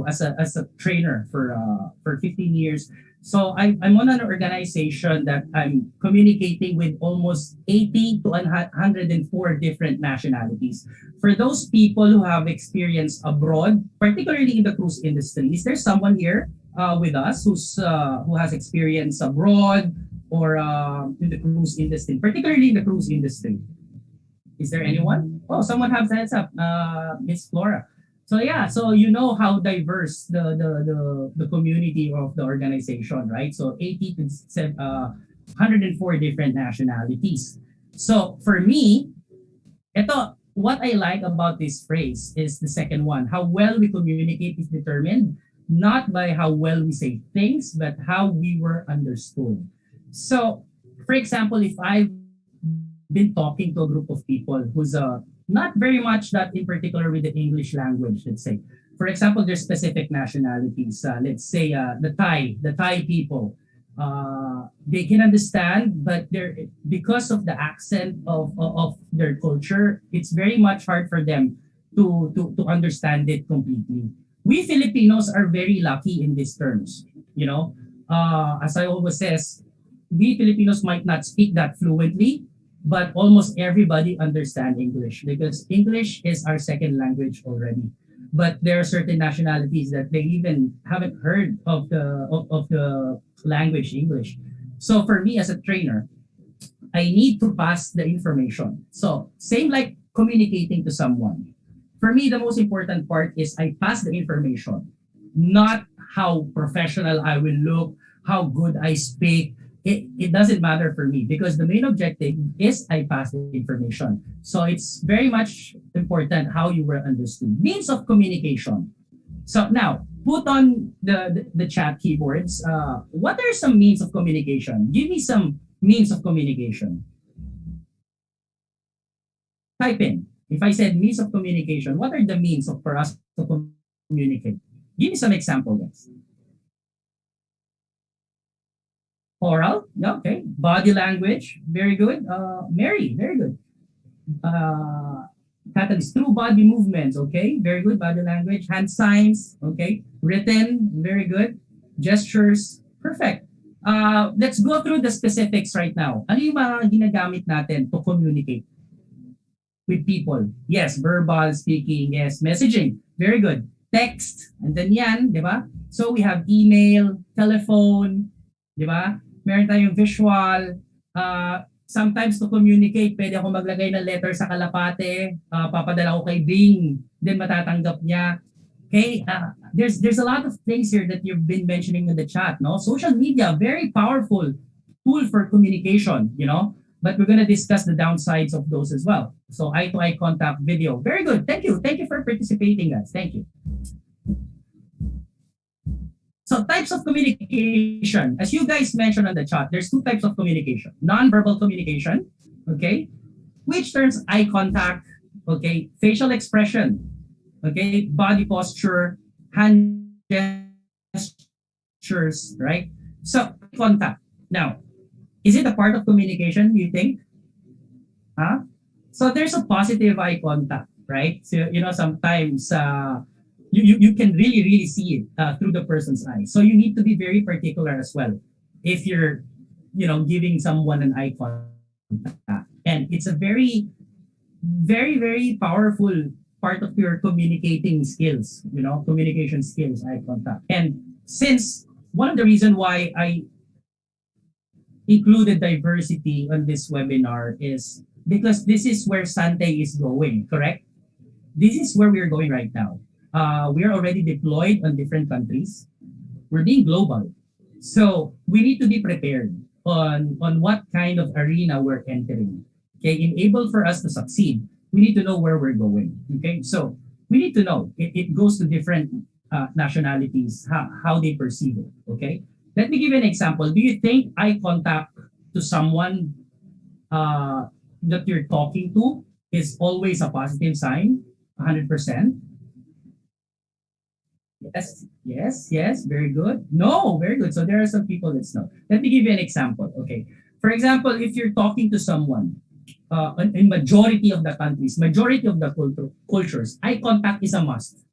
as a trainer for 15 years. So I'm on an organization that I'm communicating with almost 80 to 104 different nationalities. For those people who have experience abroad, particularly in the cruise industry, is there someone here with us who has experience abroad or in the cruise industry, particularly in the cruise industry? Is there anyone? Oh, someone has hands up, Miss Flora. So yeah, so you know how diverse the community of the organization, right? So 80 to 104 different nationalities. So for me, ito, what I like about this phrase is the second one. How well we communicate is determined not by how well we say things, but how we were understood. So, for example, if I've been talking to a group of people who's not very much that in particular with the English language, let's say. For example, there's specific nationalities. Let's say the Thai people. They can understand, but they're because of the accent of their culture, it's very much hard for them to understand it completely. We Filipinos are very lucky in these terms. You know, as I always says, we Filipinos might not speak that fluently, but almost everybody understand English because English is our second language already. But there are certain nationalities that they even haven't heard of the language English. So for me as a trainer, I need to pass the information. So same like communicating to someone. For me, the most important part is I pass the information, not how professional I will look, how good I speak. It doesn't matter for me because the main objective is I pass the information. So it's very much important how you were understood. Means of communication. So now, put on the chat keyboards. What are some means of communication? Give me some means of communication. Type in. If I said means of communication, what are the means of for us to communicate? Give me some example, guys. Oral, yeah, okay. Body language, very good. Mary, very good. Catalyst, through body movements, okay, very good. Body language, hand signs, okay. Written, very good. Gestures, perfect. Let's go through the specifics right now. Ano yung mga ginagamit natin to communicate with people? Yes, verbal, speaking, yes, messaging, very good. Text, and then yan, di ba? So we have email, telephone, di ba? Meron tayong visual, sometimes to communicate, pwede ako maglagay ng letter sa kalapate, papadala ko kay Bing, then matatanggap niya. Okay, there's a lot of things here that you've been mentioning in the chat, no? Social media, very powerful tool for communication, you know? But we're gonna discuss the downsides of those as well. So eye-to-eye contact video, very good. Thank you. Thank you for participating, guys. Thank you. So types of communication, as you guys mentioned on the chat, there's two types of communication. Non-verbal communication, okay, which turns eye contact, okay, facial expression, okay, body posture, hand gestures, right? So contact. Now, is it a part of communication, you think? Huh? So there's a positive eye contact, right? So, you know, sometimes you can really see it through the person's eyes. So you need to be very particular as well if you're, you know, giving someone an eye contact. And it's a very powerful part of your communicating skills, you know, communication skills, eye contact. And since one of the reasons why I included diversity on this webinar is because this is where Sante is going, correct? This is where we're going right now. We are already deployed on different countries. We're being global. So we need to be prepared on what kind of arena we're entering. Okay, enable for us to succeed, we need to know where we're going. Okay, so we need to know. It goes to different nationalities, how they perceive it. Okay, let me give you an example. Do you think eye contact to someone that you're talking to is always a positive sign? 100%? Yes, very good. No, very good. So there are some people that's no. Let me give you an example. Okay, for example, if you're talking to someone in majority of the countries, majority of the cultures, eye contact is a must.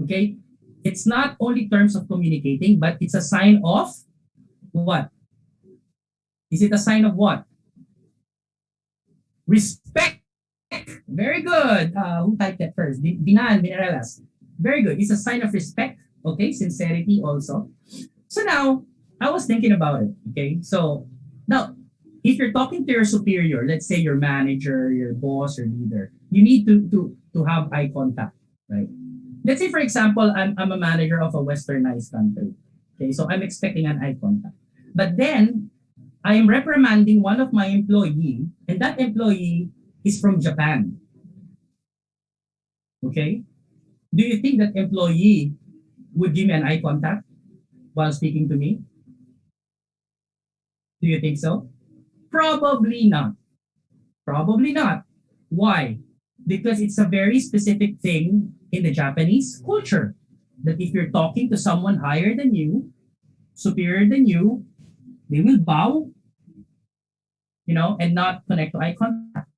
Okay, It's not only terms of communicating, but it's a sign of what? Is it a sign of what? Respect. Very good. Who typed that first? Binan, Minerelas. Very good. It's a sign of respect. Okay, sincerity also. So now, I was thinking about it. Okay, so now, if you're talking to your superior, let's say your manager, your boss, or leader, you need to have eye contact, right? Let's say, for example, I'm a manager of a westernized country. Okay, so I'm expecting an eye contact. But then, I am reprimanding one of my employee, and that employee is from Japan. Okay? Do you think that employee would give me an eye contact while speaking to me? Do you think so? Probably not. Probably not. Why? Because it's a very specific thing in the Japanese culture that if you're talking to someone higher than you, superior than you, they will bow, and not connect to eye contact.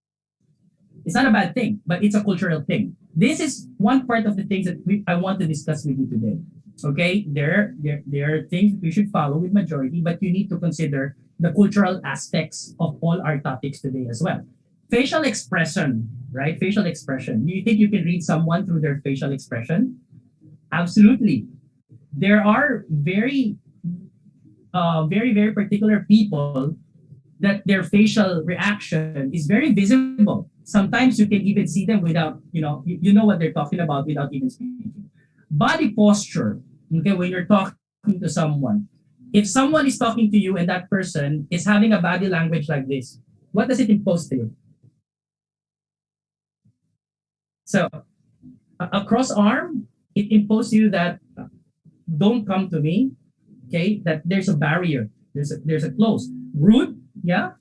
It's not a bad thing, but it's a cultural thing. This is one part of the things that I want to discuss with you today. Okay, there are things we should follow with majority, but you need to consider the cultural aspects of all our topics today as well. Facial expression, right? Facial expression. Do you think you can read someone through their facial expression? Absolutely. There are very particular people that their facial reaction is very visible. Sometimes you can even see them without, you know what they're talking about without even speaking. Body posture, okay, when you're talking to someone. If someone is talking to you and that person is having a body language like this, what does it impose to you? So, across arm, it imposes you that don't come to me, okay, that there's a barrier, there's a close. Rude, yeah,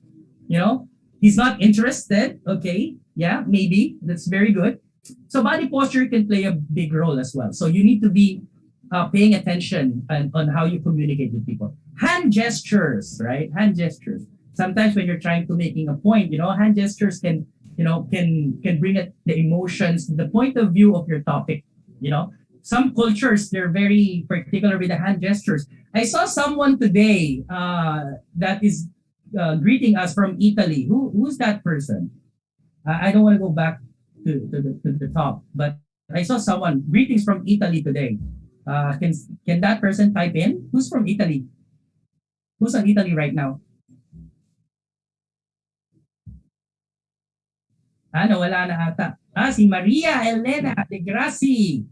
he's not interested, okay, yeah, maybe, that's very good. So body posture can play a big role as well. So you need to be paying attention on how you communicate with people. Hand gestures, right? Hand gestures. Sometimes when you're trying to making a point, hand gestures can bring the emotions, the point of view of your topic. Some cultures, they're very particular with the hand gestures. I saw someone today that is greeting us from Italy. Who's that person? I don't want to go back to the top, but I saw someone greetings from Italy today. Can that person type in? Who's from Italy? Who's on Italy right now? Wala na ata. Si Maria Elena de Grassi.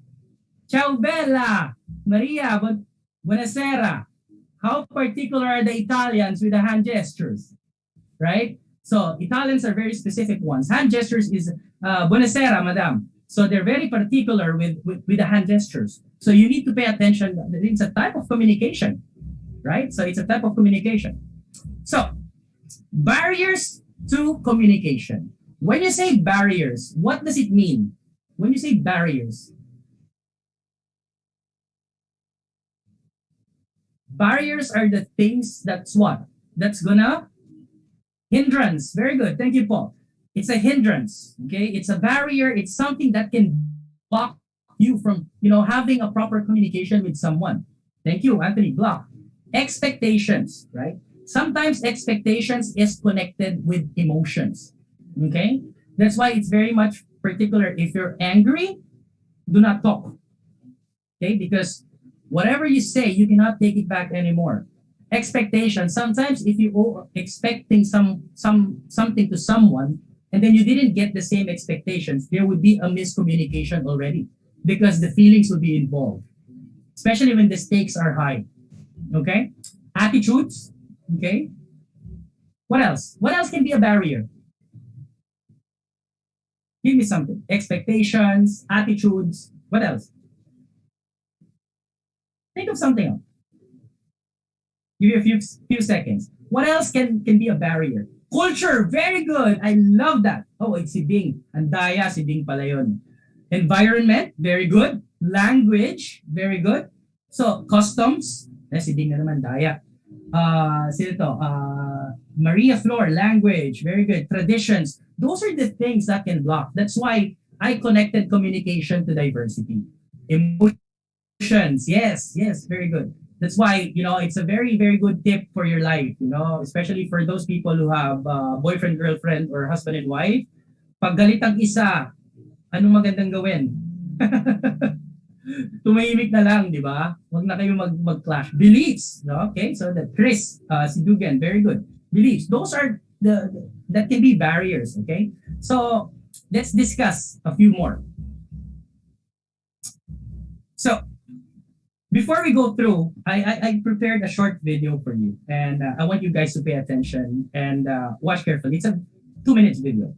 Ciao Bella. Maria, buonasera. How particular are the Italians with the hand gestures? Right? So Italians are very specific ones. Hand gestures is buonasera, madam. So they're very particular with the hand gestures. So you need to pay attention. It's a type of communication, right? So it's a type of communication. So barriers to communication. When you say barriers, what does it mean? When you say barriers, barriers are the things that's what? That's gonna hindrance. Very good. Thank you, Paul. It's a hindrance. Okay, it's a barrier. It's something that can block you from having a proper communication with someone. Thank you, Anthony. Block. Expectations, right? Sometimes expectations is connected with emotions. Okay, that's why it's very much particular. If you're angry, do not talk. Okay, because whatever you say, you cannot take it back anymore. Expectation. Sometimes if you are expecting something to someone and then you didn't get the same expectations, there would be a miscommunication already because the feelings would be involved, especially when the stakes are high. Okay? Attitudes. Okay? What else? What else can be a barrier? Give me something. Expectations, attitudes. What else? Think of something else. Give you a few seconds. What else can be a barrier? Culture, very good. I love that. Oh, it's si Bing. Andaya, si Bing pala yun. Environment, very good. Language, very good. So, customs, si Bing na naman, Daya. Sino to? Maria Flor, language, very good. Traditions, those are the things that can block. That's why I connected communication to diversity. Emotion emotions. Yes, yes, very good. That's why, it's a very, very good tip for your life, especially for those people who have boyfriend, girlfriend, or husband and wife. Pag galit ang isa, anong magandang gawin? Tumahimik na lang, di ba? Huwag na kayo mag-clash. Beliefs, no? Okay, so that Chris, si Dugan, very good. Beliefs, those are that can be barriers, okay? So, let's discuss a few more. So, before we go through, I prepared a short video for you, and I want you guys to pay attention and watch carefully. It's a 2 minutes video.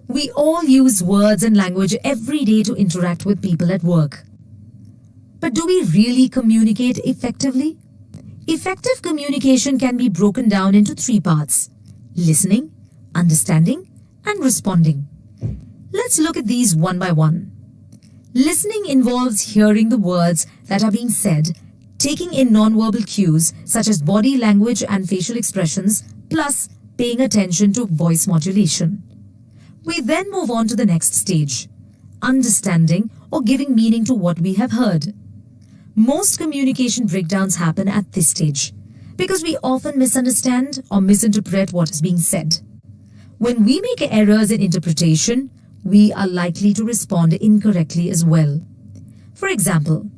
We all use words and language every day to interact with people at work. But do we really communicate effectively? Effective communication can be broken down into 3 parts: listening, understanding, and responding. Let's look at these one by one. Listening involves hearing the words that are being said, taking in nonverbal cues such as body language and facial expressions, plus paying attention to voice modulation. We then move on to the next stage: understanding or giving meaning to what we have heard. Most communication breakdowns happen at this stage because we often misunderstand or misinterpret what is being said. When we make errors in interpretation, we are likely to respond incorrectly as well. For example,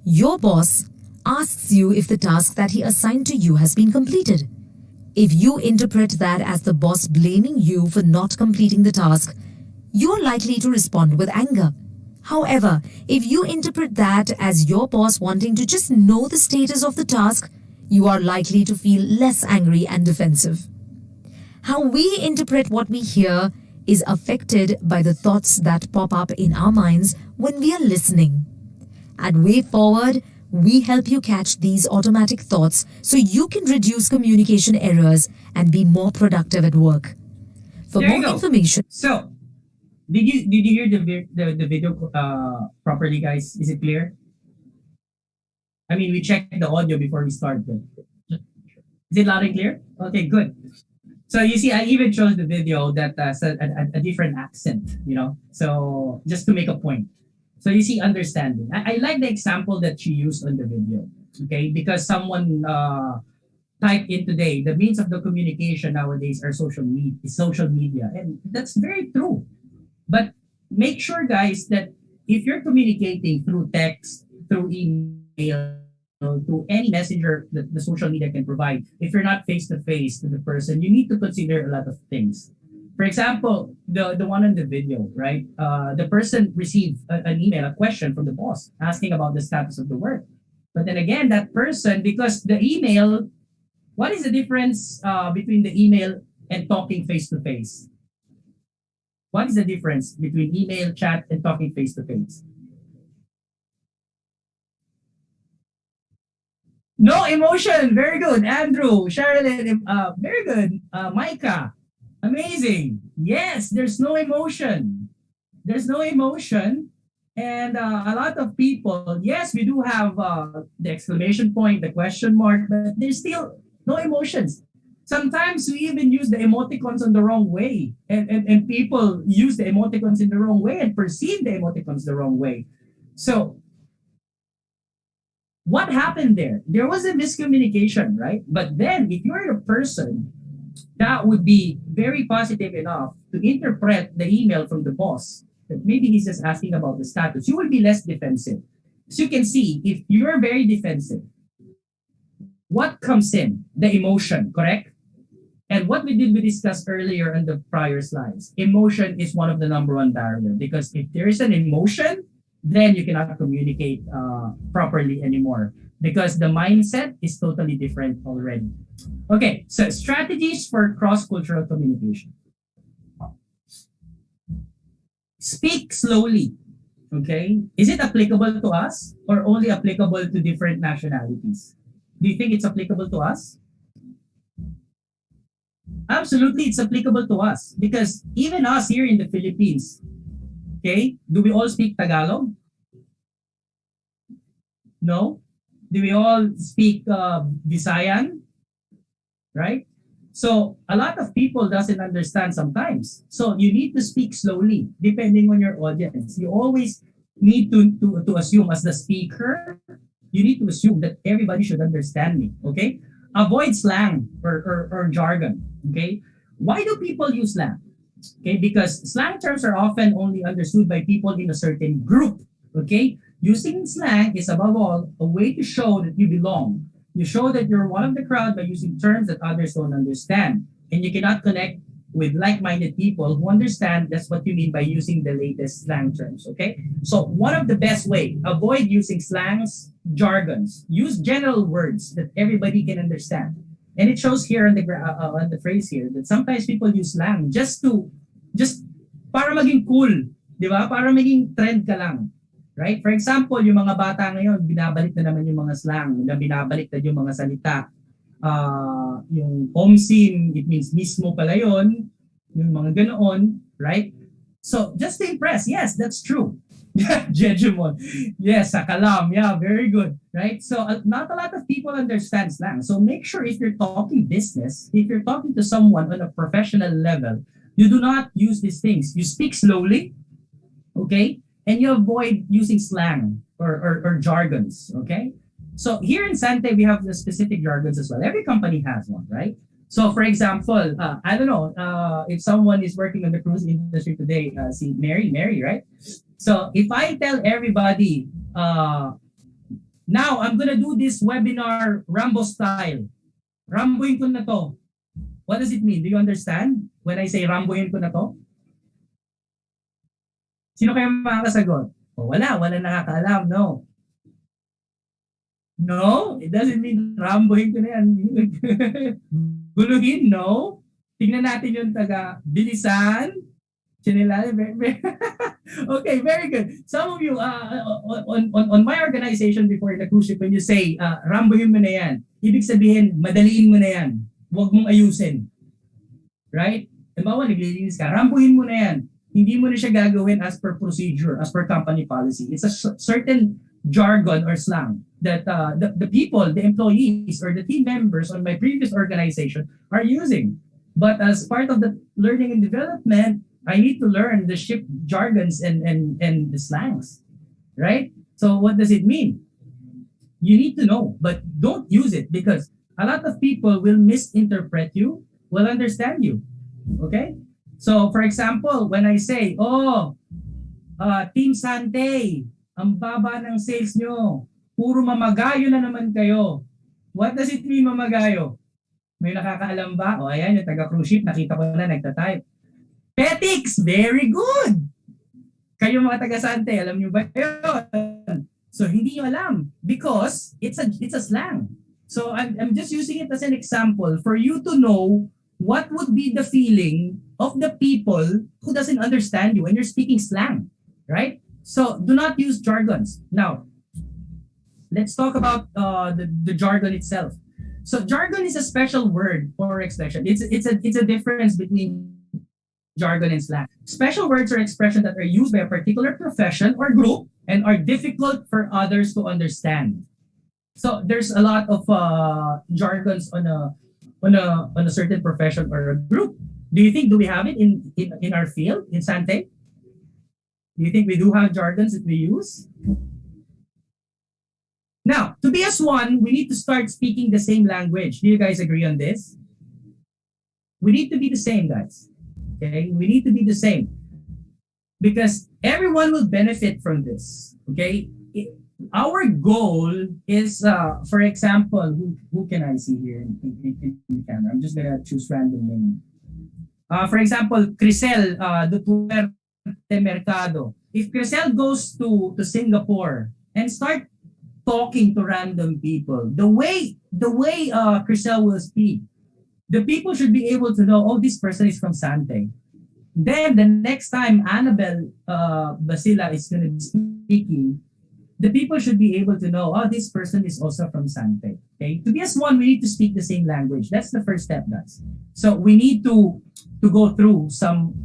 your boss asks you if the task that he assigned to you has been completed. If you interpret that as the boss blaming you for not completing the task, you're likely to respond with anger. However, if you interpret that as your boss wanting to just know the status of the task, you are likely to feel less angry and defensive. How we interpret what we hear is affected by the thoughts that pop up in our minds when we are listening. At Way Forward, we help you catch these automatic thoughts so you can reduce communication errors and be more productive at work. For There you more go. information, So, did you hear the video properly, guys? Is it clear? I mean, we checked the audio before we started. Is it loud and clear? Okay, good. So you see, I even chose the video that said a different accent, so just to make a point. So you see, understanding. I like the example that she used on the video, okay? Because someone typed in today, the means of the communication nowadays are social media, and that's very true. But make sure, guys, that if you're communicating through text, through email, through any messenger that the social media can provide, if you're not face to face to the person, you need to consider a lot of things. For example, the one in the video, right? The person received an email, a question from the boss asking about the status of the work. But then again, that person, because the email, what is the difference between the email and talking face to face? What is the difference between email, chat, and talking face to face? No emotion. Very good. Andrew, Sherilyn, very good. Micah, amazing. Yes, there's no emotion. There's no emotion. And a lot of people, yes, we do have the exclamation point, the question mark, but there's still no emotions. Sometimes we even use the emoticons on the wrong way. And people use the emoticons in the wrong way and perceive the emoticons the wrong way. So what happened there? There was a miscommunication, right? But then if you're a person that would be very positive enough to interpret the email from the boss, that maybe he's just asking about the status, you will be less defensive. So you can see, if you're very defensive, what comes in? The emotion, correct? And what we discussed earlier in the prior slides, emotion is one of the number one barrier, because if there is an emotion, then you cannot communicate properly anymore, because the mindset is totally different already. Okay, so strategies for cross-cultural communication. Speak slowly. Okay, is it applicable to us or only applicable to different nationalities? Do you think it's applicable to us? Absolutely, it's applicable to us, because even us here in the Philippines, okay, do we all speak Tagalog? No. Do we all speak Visayan? Right? So a lot of people doesn't understand sometimes. So you need to speak slowly, depending on your audience. You always need to assume as the speaker, you need to assume that everybody should understand me. Okay? Avoid slang or jargon. Okay? Why do people use slang? Okay, because slang terms are often only understood by people in a certain group. Okay, using slang is above all a way to show that you belong. You show that you're one of the crowd by using terms that others don't understand, and you cannot connect with like-minded people who understand that's what you mean by using the latest slang terms. Okay, so one of the best way, avoid using slangs, jargons. Use general words that everybody can understand. And it shows here on the phrase here that sometimes people use slang just para maging cool, di ba? Para maging trend ka lang. Right? For example, yung mga bata ngayon, binabalik na naman yung mga slang, binabalik na yung mga salita. Yung omsim, it means mismo pala yun, yung mga ganoon, right? So, just to impress, yes, that's true. Jejemon. Yes, sakalam. Yeah, very good. Right? So, not a lot of people understand slang. So, make sure if you're talking business, if you're talking to someone on a professional level, you do not use these things. You speak slowly, okay? And you avoid using slang or jargons, okay? So, here in Sante, we have the specific jargons as well. Every company has one, right? So, for example, I don't know, if someone is working on the cruise industry today, see Mary, right? So if I tell everybody, now I'm gonna do this webinar Rambo style. Ramboin ko na to. What does it mean? Do you understand when I say Ramboin ko na to? Sino kaya makakasagot? Oh, wala nakakaalam, no. No, it doesn't mean Ramboin ko na yan. Guluhin, no. Tingnan natin yung taga bilisan. Okay, very good. Some of you on my organization before the cruise ship, when you say rambohin mo na yan, ibig sabihin madaliin mo na yan. Huwag mong ayusin. Right? Halimbawa, naglilinis ka, rambohin mo na yan. Hindi mo na siya gagawin as per procedure, as per company policy. It's a certain jargon or slang that the people, the employees or the team members on my previous organization are using. But as part of the learning and development, I need to learn the ship jargons and the slangs, right? So what does it mean? You need to know, but don't use it because a lot of people will misinterpret you, will understand you, okay? So for example, when I say, Team Sante, ang baba ng sales nyo, puro mamagayo na naman kayo. What does it mean mamagayo? May nakakaalam ba? Ayan, yung taga-cruise ship, nakita ko na nagtatype. Petix, very good. Kayo mga taga-Sante, alam niyo ba yun? So hindi niyo alam because it's a slang. So I'm just using it as an example for you to know what would be the feeling of the people who doesn't understand you when you're speaking slang, right? So do not use jargons. Now, let's talk about the jargon itself. So jargon is a special word or expression. It's a difference between jargon and slang. Special words or expressions that are used by a particular profession or group and are difficult for others to understand. So there's a lot of jargons on a certain profession or a group. Do we have it in our field in Sante? Do you think we do have jargons that we use? Now, to be as one, we need to start speaking the same language. Do you guys agree on this? We need to be the same, guys. Okay, we need to be the same because everyone will benefit from this. Okay, our goal is, for example, who can I see here in the camera? I'm just gonna choose random name. For example, Crisel Duterte Mercado. If Crisel goes to Singapore and start talking to random people, the way Crisel will speak, the people should be able to know, oh, this person is from Sante. Then the next time Annabelle Basila is going to be speaking, the people should be able to know, oh, this person is also from Sante. Okay, to be as one, we need to speak the same language. That's the first step, guys. So we need to go through some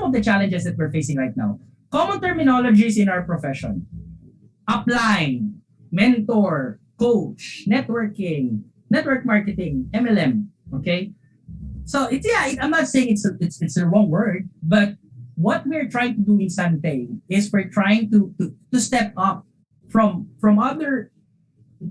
of the challenges that we're facing right now. Common terminologies in our profession: upline, mentor, coach, networking, network marketing, MLM. Okay, So it's yeah, I'm not saying it's the wrong word, but what we're trying to do in Sante is we're trying to step up from other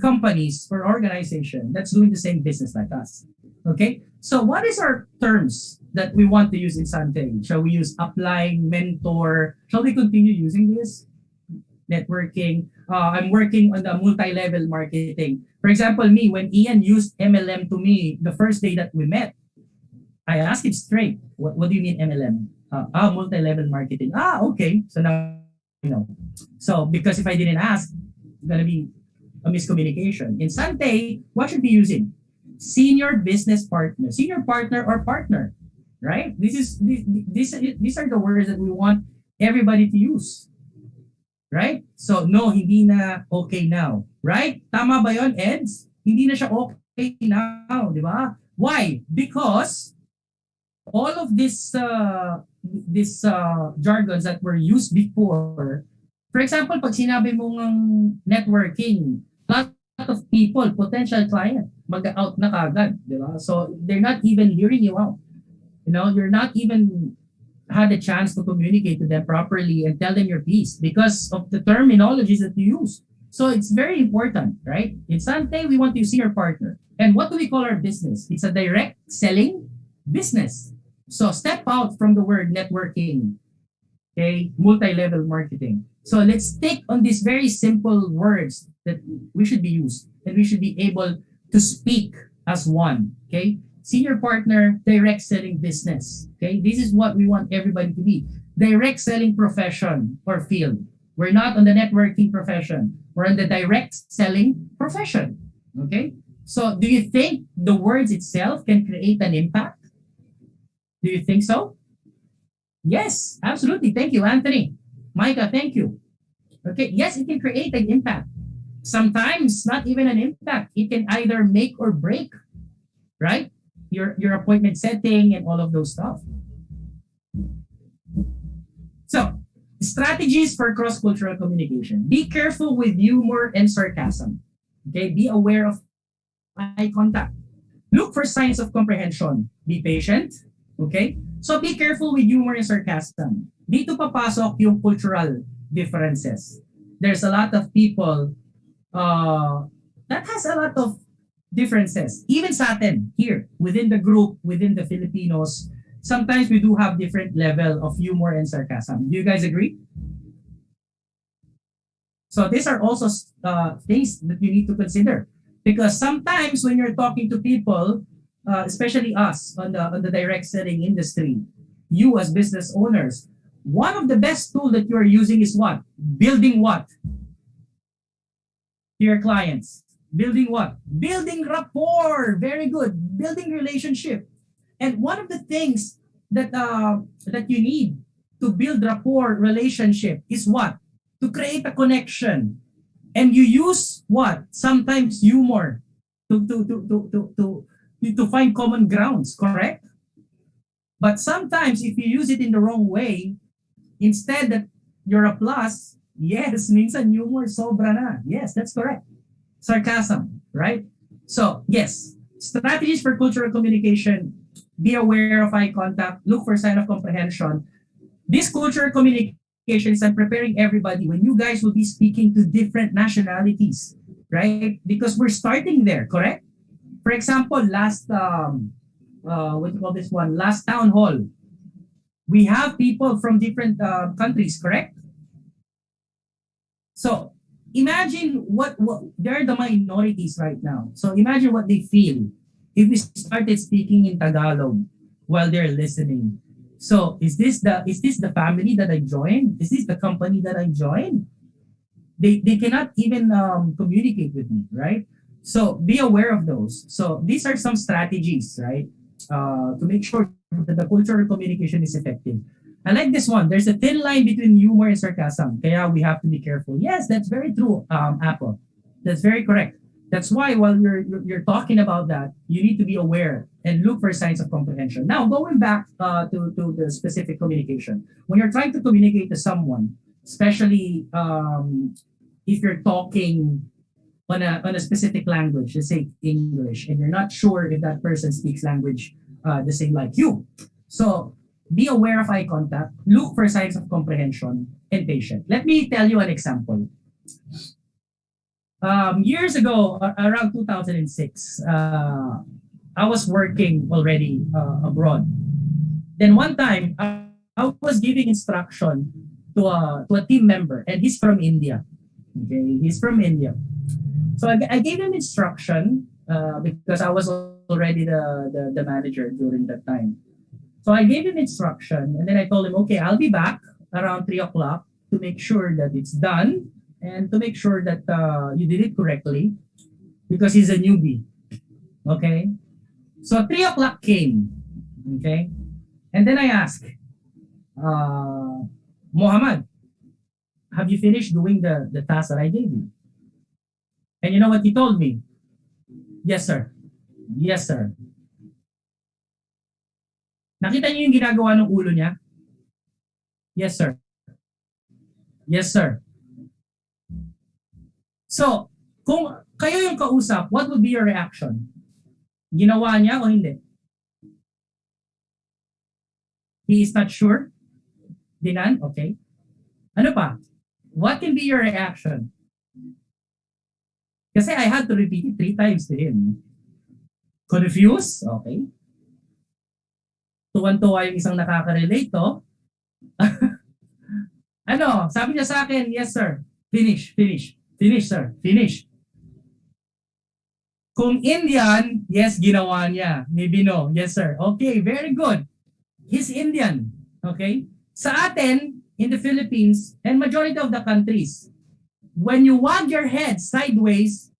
companies or organization that's doing the same business like us. Okay? So what is our terms that we want to use in Sante? Shall we use upline, mentor? Shall we continue using this? Networking. I'm working on the multi-level marketing. For example, me, when Ian used MLM to me the first day that we met, I asked him straight, what do you mean MLM? Multi-level marketing. Okay. So now I know. So because if I didn't ask, it's gonna be a miscommunication. In Sante, what should be using? Senior business partner, senior partner or partner, right? These are the words that we want everybody to use, right? So no, hindi na okay now, right? Tama ba yon, Eds? Hindi na siya okay now, di ba? Why? Because all of this jargons that were used before. For example, pag sinabi mo ng networking, lot of people, potential client, mag-out na kagad, di ba? So they're not even hearing you out. You're not even had a chance to communicate to them properly and tell them your piece because of the terminologies that you use. So it's very important, right? In Sante, we want to see our partner. And what do we call our business? It's a direct selling business. So step out from the word networking, okay? Multi-level marketing. So let's take on these very simple words that we should be used and we should be able to speak as one, okay? Senior partner, direct selling business, okay? This is what we want everybody to be. Direct selling profession or field. We're not on the networking profession. We're on the direct selling profession, okay? So do you think the words itself can create an impact? Do you think so? Yes, absolutely. Thank you, Anthony. Micah, thank you. Okay, yes, it can create an impact. Sometimes not even an impact. It can either make or break, right? Your appointment setting and all of those stuff. So, strategies for cross-cultural communication. Be careful with humor and sarcasm. Okay, be aware of eye contact. Look for signs of comprehension. Be patient. Okay? So be careful with humor and sarcasm. Dito papasok yung cultural differences. There's a lot of people that has a lot of differences. Even sa atin, here, within the group, within the Filipinos, sometimes we do have different level of humor and sarcasm. Do you guys agree? So these are also things that you need to consider. Because sometimes when you're talking to people, especially us on the direct selling industry, you as business owners, one of the best tool that you are using is what? Building what? To your clients. Building what? Building rapport. Very good. Building relationship. And one of the things that you need to build rapport relationship is what? To create a connection. And you use what? Sometimes humor to find common grounds, correct? But sometimes if you use it in the wrong way, instead that you're a plus, yes, minsan humor sobra na. Yes, that's correct. Sarcasm, right? So, yes, strategies for cultural communication. Be aware of eye contact. Look for sign of comprehension. This cultural communication is I'm preparing everybody when you guys will be speaking to different nationalities, right? Because we're starting there, correct? For example, last what do you call this one? Last town hall, we have people from different countries, correct? So imagine what they're the minorities right now. So imagine what they feel if we started speaking in Tagalog while they're listening. So is this the family that I joined? Is this the company that I joined? They cannot even communicate with me, right? So be aware of those. So these are some strategies, right? To make sure that the cultural communication is effective. I like this one. There's a thin line between humor and sarcasm. Kaya we have to be careful. Yes, that's very true, Apple. That's very correct. That's why while you're talking about that, you need to be aware and look for signs of comprehension. Now, going back to the specific communication. When you're trying to communicate to someone, especially if you're talking on a specific language, let's say English, and you're not sure if that person speaks language the same like you. So be aware of eye contact, look for signs of comprehension, and patient. Let me tell you an example. Years ago, around 2006, I was working already abroad. Then one time, I was giving instruction to a team member, and he's from India. Okay, he's from India. So I gave him instruction because I was already the manager during that time. So I gave him instruction, and then I told him, okay, I'll be back around 3 o'clock to make sure that it's done and to make sure that you did it correctly because he's a newbie. Okay, so 3 o'clock came. Okay, and then I asked, Mohammed, have you finished doing the task that I gave you? And you know what he told me? Yes, sir. Yes, sir. Nakita niyo yung ginagawa ng ulo niya? Yes, sir. Yes, sir. So, kung kayo yung kausap, what would be your reaction? Ginawa niya o hindi? He is not sure? Dinan? Okay. Ano pa? What can be your reaction? Kasi I had to repeat it 3 times to him. Confused? Okay. Tuwan-tuwa yung isang nakaka-relate to. Ano? Sabi niya sa akin, yes sir. Finish, finish. Finish sir. Finish. Kung Indian, yes, ginawa niya. Maybe no. Yes sir. Okay, very good. He's Indian. Okay? Sa atin, in the Philippines, and majority of the countries, when you wag your head sideways,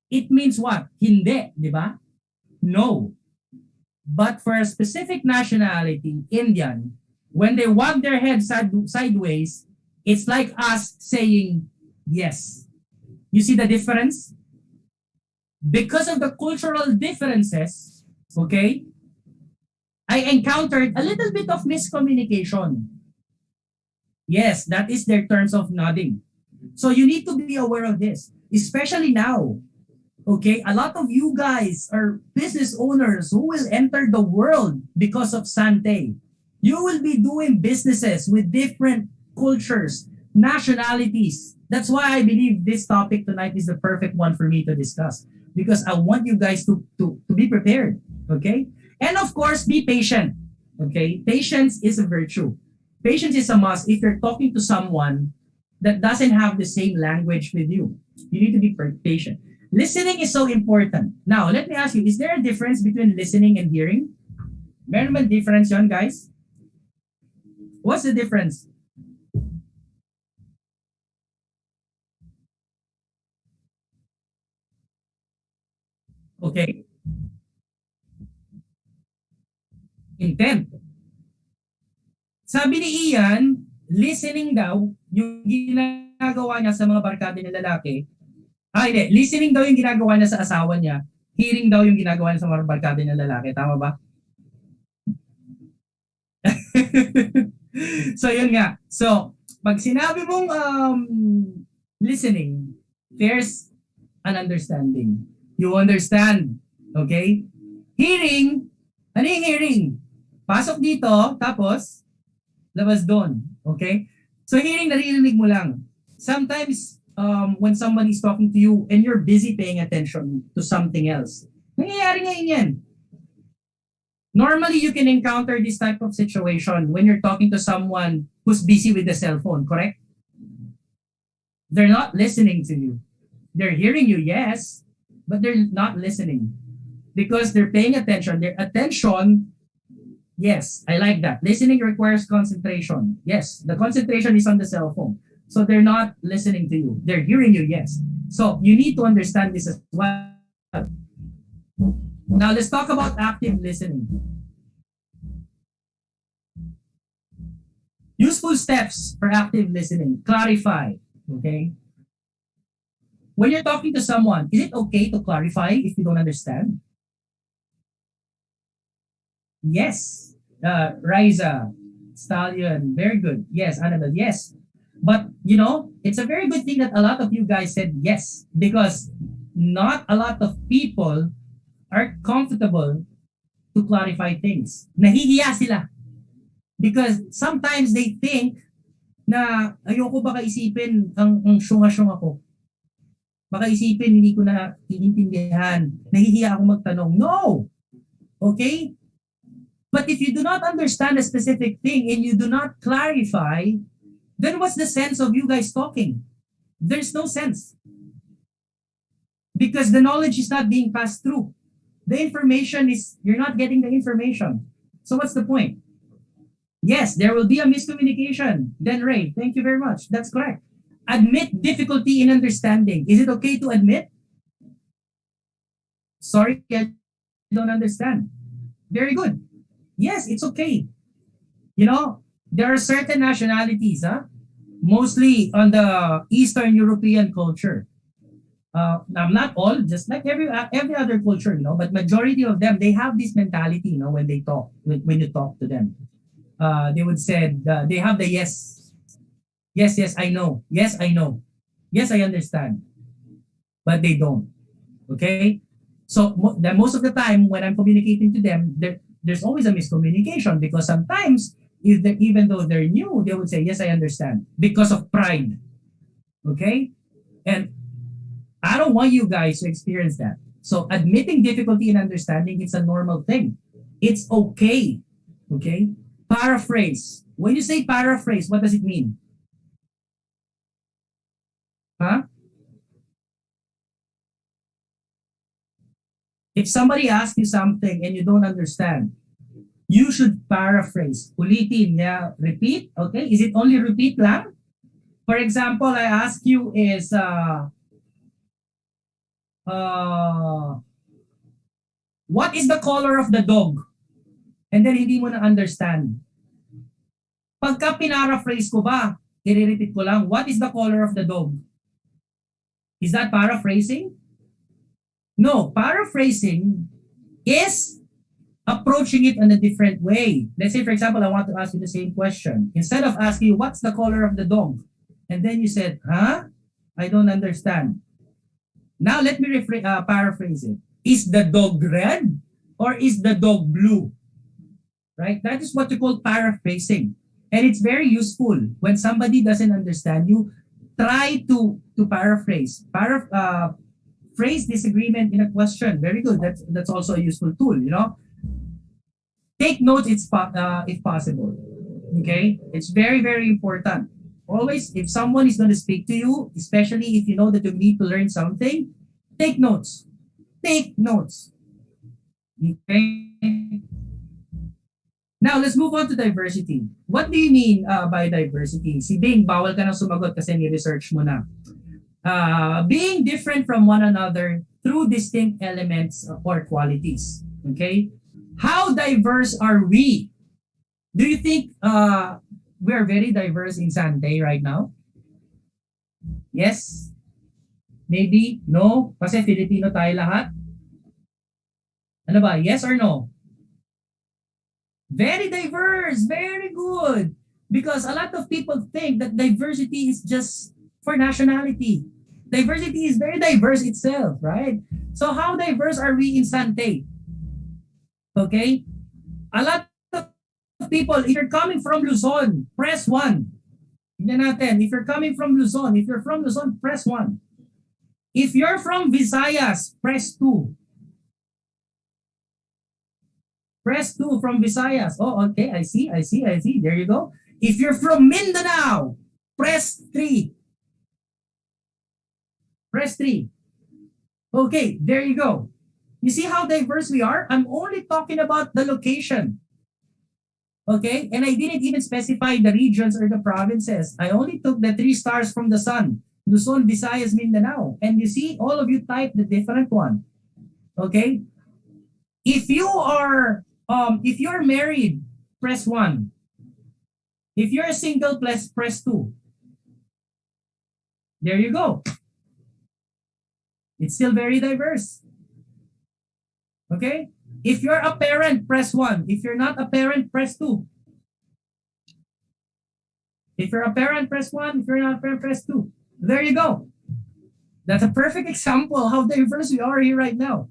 it means what? Hindi, di ba? No. But for a specific nationality, Indian, when they wag their head sideways, it's like us saying yes. You see the difference? Because of the cultural differences, okay, I encountered a little bit of miscommunication. Yes, that is their terms of nodding. So you need to be aware of this, especially now. Okay, a lot of you guys are business owners who will enter the world because of Sante. You will be doing businesses with different cultures, nationalities. That's why I believe this topic tonight is the perfect one for me to discuss because I want you guys to be prepared. Okay, and of course, be patient. Okay, patience is a virtue. Patience is a must if you're talking to someone that doesn't have the same language with you. You need to be patient. Listening is so important. Now, let me ask you, is there a difference between listening and hearing? Meron ba difference yun, guys? What's the difference? Okay. Intent. Sabi ni Ian, listening daw, yung ginagawa niya sa mga barkada ng lalaki, hindi. Listening daw yung ginagawa niya sa asawa niya, hearing daw yung ginagawa niya sa mga barkada ng lalaki. Tama ba? So, yun nga. So, pag sinabi mong listening, there's an understanding. You understand. Okay? Hearing, ano yung hearing? Pasok dito, tapos, labas doon. Okay? So, hearing, naririnig mo lang. Sometimes, when somebody's talking to you and you're busy paying attention to something else, nangyayari ngayon yan. Normally, you can encounter this type of situation when you're talking to someone who's busy with the cell phone, correct? They're not listening to you. They're hearing you, yes, but they're not listening because they're paying attention. Their attention, yes, I like that. Listening requires concentration. Yes, the concentration is on the cell phone. So they're not listening to you. They're hearing you, yes. So you need to understand this as well. Now let's talk about active listening. Useful steps for active listening. Clarify, okay? When you're talking to someone, is it okay to clarify if you don't understand? Yes. Riza, Stallion, very good. Yes, Annabelle, yes. But, you know, it's a very good thing that a lot of you guys said yes, because not a lot of people are comfortable to clarify things. Nahihiya sila. Because sometimes they think na ayoko baka isipin ang syunga-syunga ko. Baka isipin hindi ko na iintindihan. Nahihiya ako magtanong. No! Okay? But if you do not understand a specific thing and you do not clarify, then what's the sense of you guys talking? There's no sense. Because the knowledge is not being passed through. The information is, you're not getting the information. So what's the point? Yes, there will be a miscommunication. Then Ray, thank you very much. That's correct. Admit difficulty in understanding. Is it okay to admit? Sorry, I don't understand. Very good. Yes, it's okay. You know, there are certain nationalities, mostly on the Eastern European culture. Not all, just like every other culture, you know, but majority of them, they have this mentality, you know, when they talk, when you talk to them. They would say, they have the yes. Yes, I know. Yes, I know. Yes, I understand. But they don't. Okay? So most of the time when I'm communicating to them, there's always a miscommunication because sometimes even though they're new, they would say, yes, I understand, because of pride. Okay? And I don't want you guys to experience that. So admitting difficulty in understanding, it's a normal thing. It's okay. Okay? Paraphrase. When you say paraphrase, what does it mean? Huh? If somebody asks you something and you don't understand, you should paraphrase. Ulitin, yeah, repeat. Okay? Is it only repeat lang? For example, I ask you is, what is the color of the dog? And then hindi mo na understand. Pagka pinaraphrase ko ba, i-repeat ko lang, what is the color of the dog? Is that paraphrasing? No, paraphrasing is approaching it in a different way. Let's say, for example, I want to ask you the same question. Instead of asking you, what's the color of the dog? And then you said, huh? I don't understand. Now let me paraphrase it. Is the dog red or is the dog blue? Right? That is what you call paraphrasing. And it's very useful when somebody doesn't understand you. Try to paraphrase. Phrase disagreement in a question. Very good. That's also a useful tool, you know. Take notes if possible. Okay? It's very, very important. Always, if someone is going to speak to you, especially if you know that you need to learn something, take notes. Take notes. Okay? Now, let's move on to diversity. What do you mean by diversity? Si Bing, bawal ka nang sumagot kasi ni-research mo na. Being different from one another through distinct elements or qualities. Okay? How diverse are we? Do you think we are very diverse in Sante right now? Yes? Maybe? No? Kasi Filipino tayo lahat? Ano ba? Yes or no? Very diverse. Very good. Because a lot of people think that diversity is just for nationality. Diversity is very diverse itself, right? So how diverse are we in Sante? Okay? A lot of people, if you're coming from Luzon, press 1. Tignan natin. If you're coming from Luzon, press 1. If you're from Visayas, press 2. Press 2 from Visayas. Oh, okay. I see. There you go. If you're from Mindanao, press 3. Press 3. Okay, there you go. You see how diverse we are? I'm only talking about the location. Okay? And I didn't even specify the regions or the provinces. I only took the 3 stars from the sun. Luzon, Visayas, Mindanao. And you see, all of you type the different one. Okay? If you're married, press 1. If you're single, press 2. There you go. It's still very diverse. Okay? If you're a parent, press 1. If you're not a parent, press 2. If you're a parent, press 1. If you're not a parent, press 2. There you go. That's a perfect example how diverse we are here right now.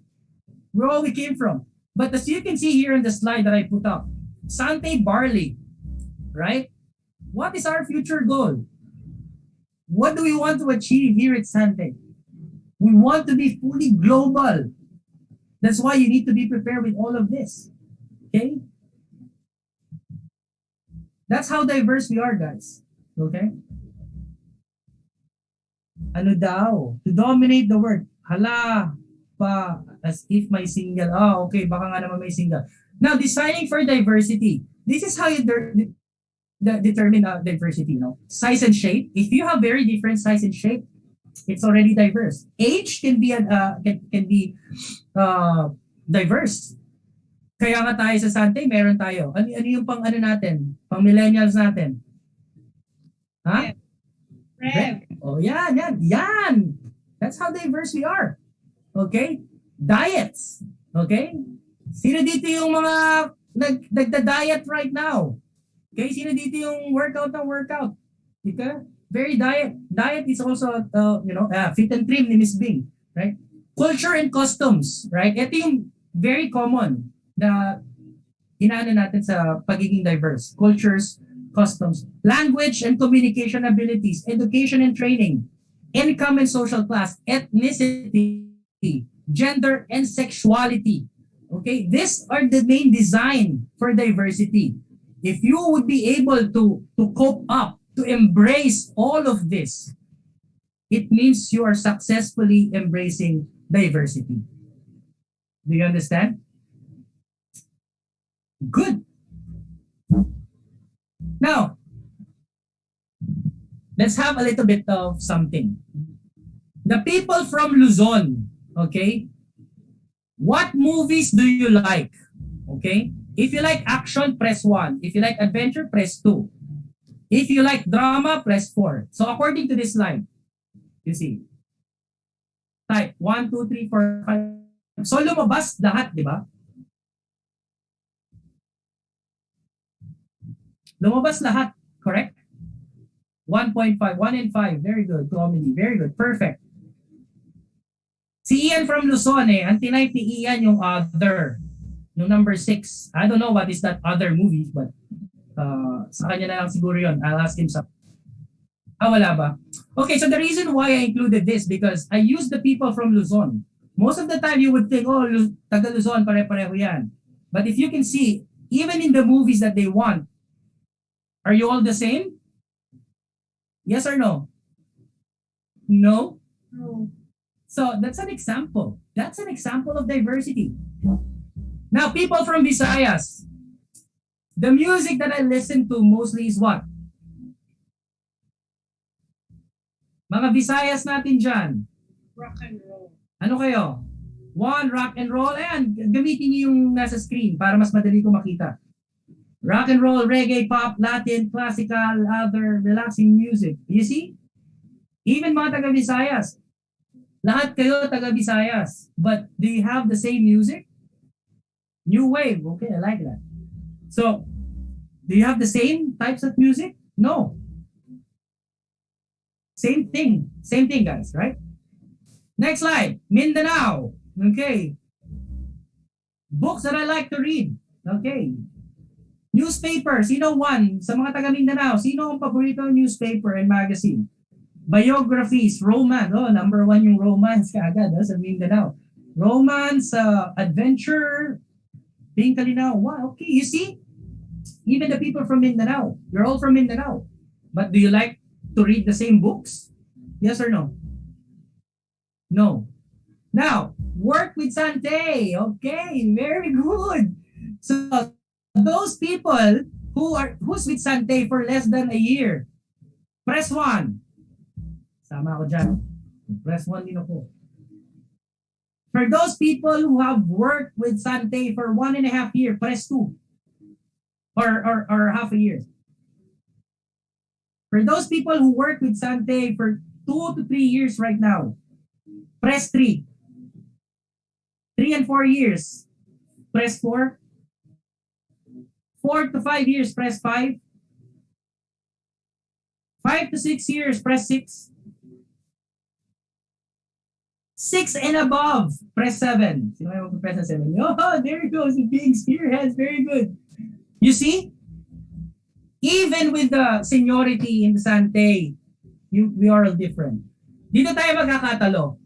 Where all we came from. But as you can see here in the slide that I put up, Sante barley, right? What is our future goal? What do we want to achieve here at Sante? We want to be fully global. That's why you need to be prepared with all of this. Okay? That's how diverse we are, guys. Okay? Ano daw? To dominate the word. Hala, pa, as if may single. Okay, baka nga naman may single. Now, designing for diversity. This is how you determine diversity, no? Size and shape. If you have very different size and shape, it's already diverse. Age can be diverse. Kaya nga tayo sa Sante, meron tayo. Ano yung pang ano natin? Pang millennials natin? Ha? Rev. Oh, yan. That's how diverse we are. Okay? Diets. Okay? Sino dito yung mga nagda-diet right now? Okay? Sino dito yung workout? Okay? Very diet. Diet is also, fit and trim ni Miss Bing. Right? Culture and customs. Right? Ito yung very common na inaano natin sa pagiging diverse. Cultures, customs, language and communication abilities, education and training, income and social class, ethnicity, gender and sexuality. Okay, these are the main design for diversity. If you would be able to cope up, to embrace all of this, it means you are successfully embracing diversity. Do you understand? Good. Now, let's have a little bit of something. The people from Luzon, okay? What movies do you like? Okay? If you like action, press 1. If you like adventure, press 2. If you like drama, press 4. So according to this slide, you see, type 1, 2, 3, 4, 5. So lumabas lahat, di ba? Lumabas lahat, correct? 1.5, 1 and 5, very good. Comedy, very good, perfect. Si Ian from Luzon ang tinipe ni Ian yung other, yung number 6. I don't know what is that other movie, but sa kanya na lang siguro yun. I'll ask him some. Wala ba? Okay, so the reason why I included this, because I use the people from Luzon. Most of the time you would think, taga Luzon, pare-pareho yan. But if you can see, even in the movies that they want, are you all the same? Yes or no? No? No. So that's an example. That's an example of diversity. Now, people from Visayas. The music that I listen to mostly is what? Mga Visayas natin dyan. Rock and roll. Ano kayo? 1, rock and roll. Ayan, gamitin niyo yung nasa screen para mas madali ko makita. Rock and roll, reggae, pop, Latin, classical, other relaxing music. You see? Even mga taga-Visayas. Lahat kayo taga-Visayas. But do you have the same music? New wave. Okay, I like that. So, do you have the same types of music? No. Same thing. Same thing, guys, right? Next slide. Mindanao. Okay. Books that I like to read. Okay. Newspaper, sino one? Sa mga taga Mindanao, sino ang paborito newspaper and magazine? Biographies, romance. Number 1 yung romance kaagad sa Mindanao. Romance, adventure, being Kalinaw. Wow, okay, you see? Even the people from Mindanao, you're all from Mindanao. But do you like to read the same books? Yes or no? No. Now, work with Sante. Okay, very good. So, those people who's with Sante for less than a year, press 1. Sama ako dyan. Press 1 din ako. For those people who have worked with Sante for 1.5 years, press 2. Or half a year. For those people who work with Sante for 2 to 3 years right now, press 3. 3 and 4 years, press 4. 4 to 5 years, press 5. 5 to 6 years, press 6. 6 and above, press 7. Sino kayo mag-press ng 7? Oh, there it goes. The big spearheads. Very good. You see? Even with the seniority in the Sante, we are all different. Dito tayo magkakatalo.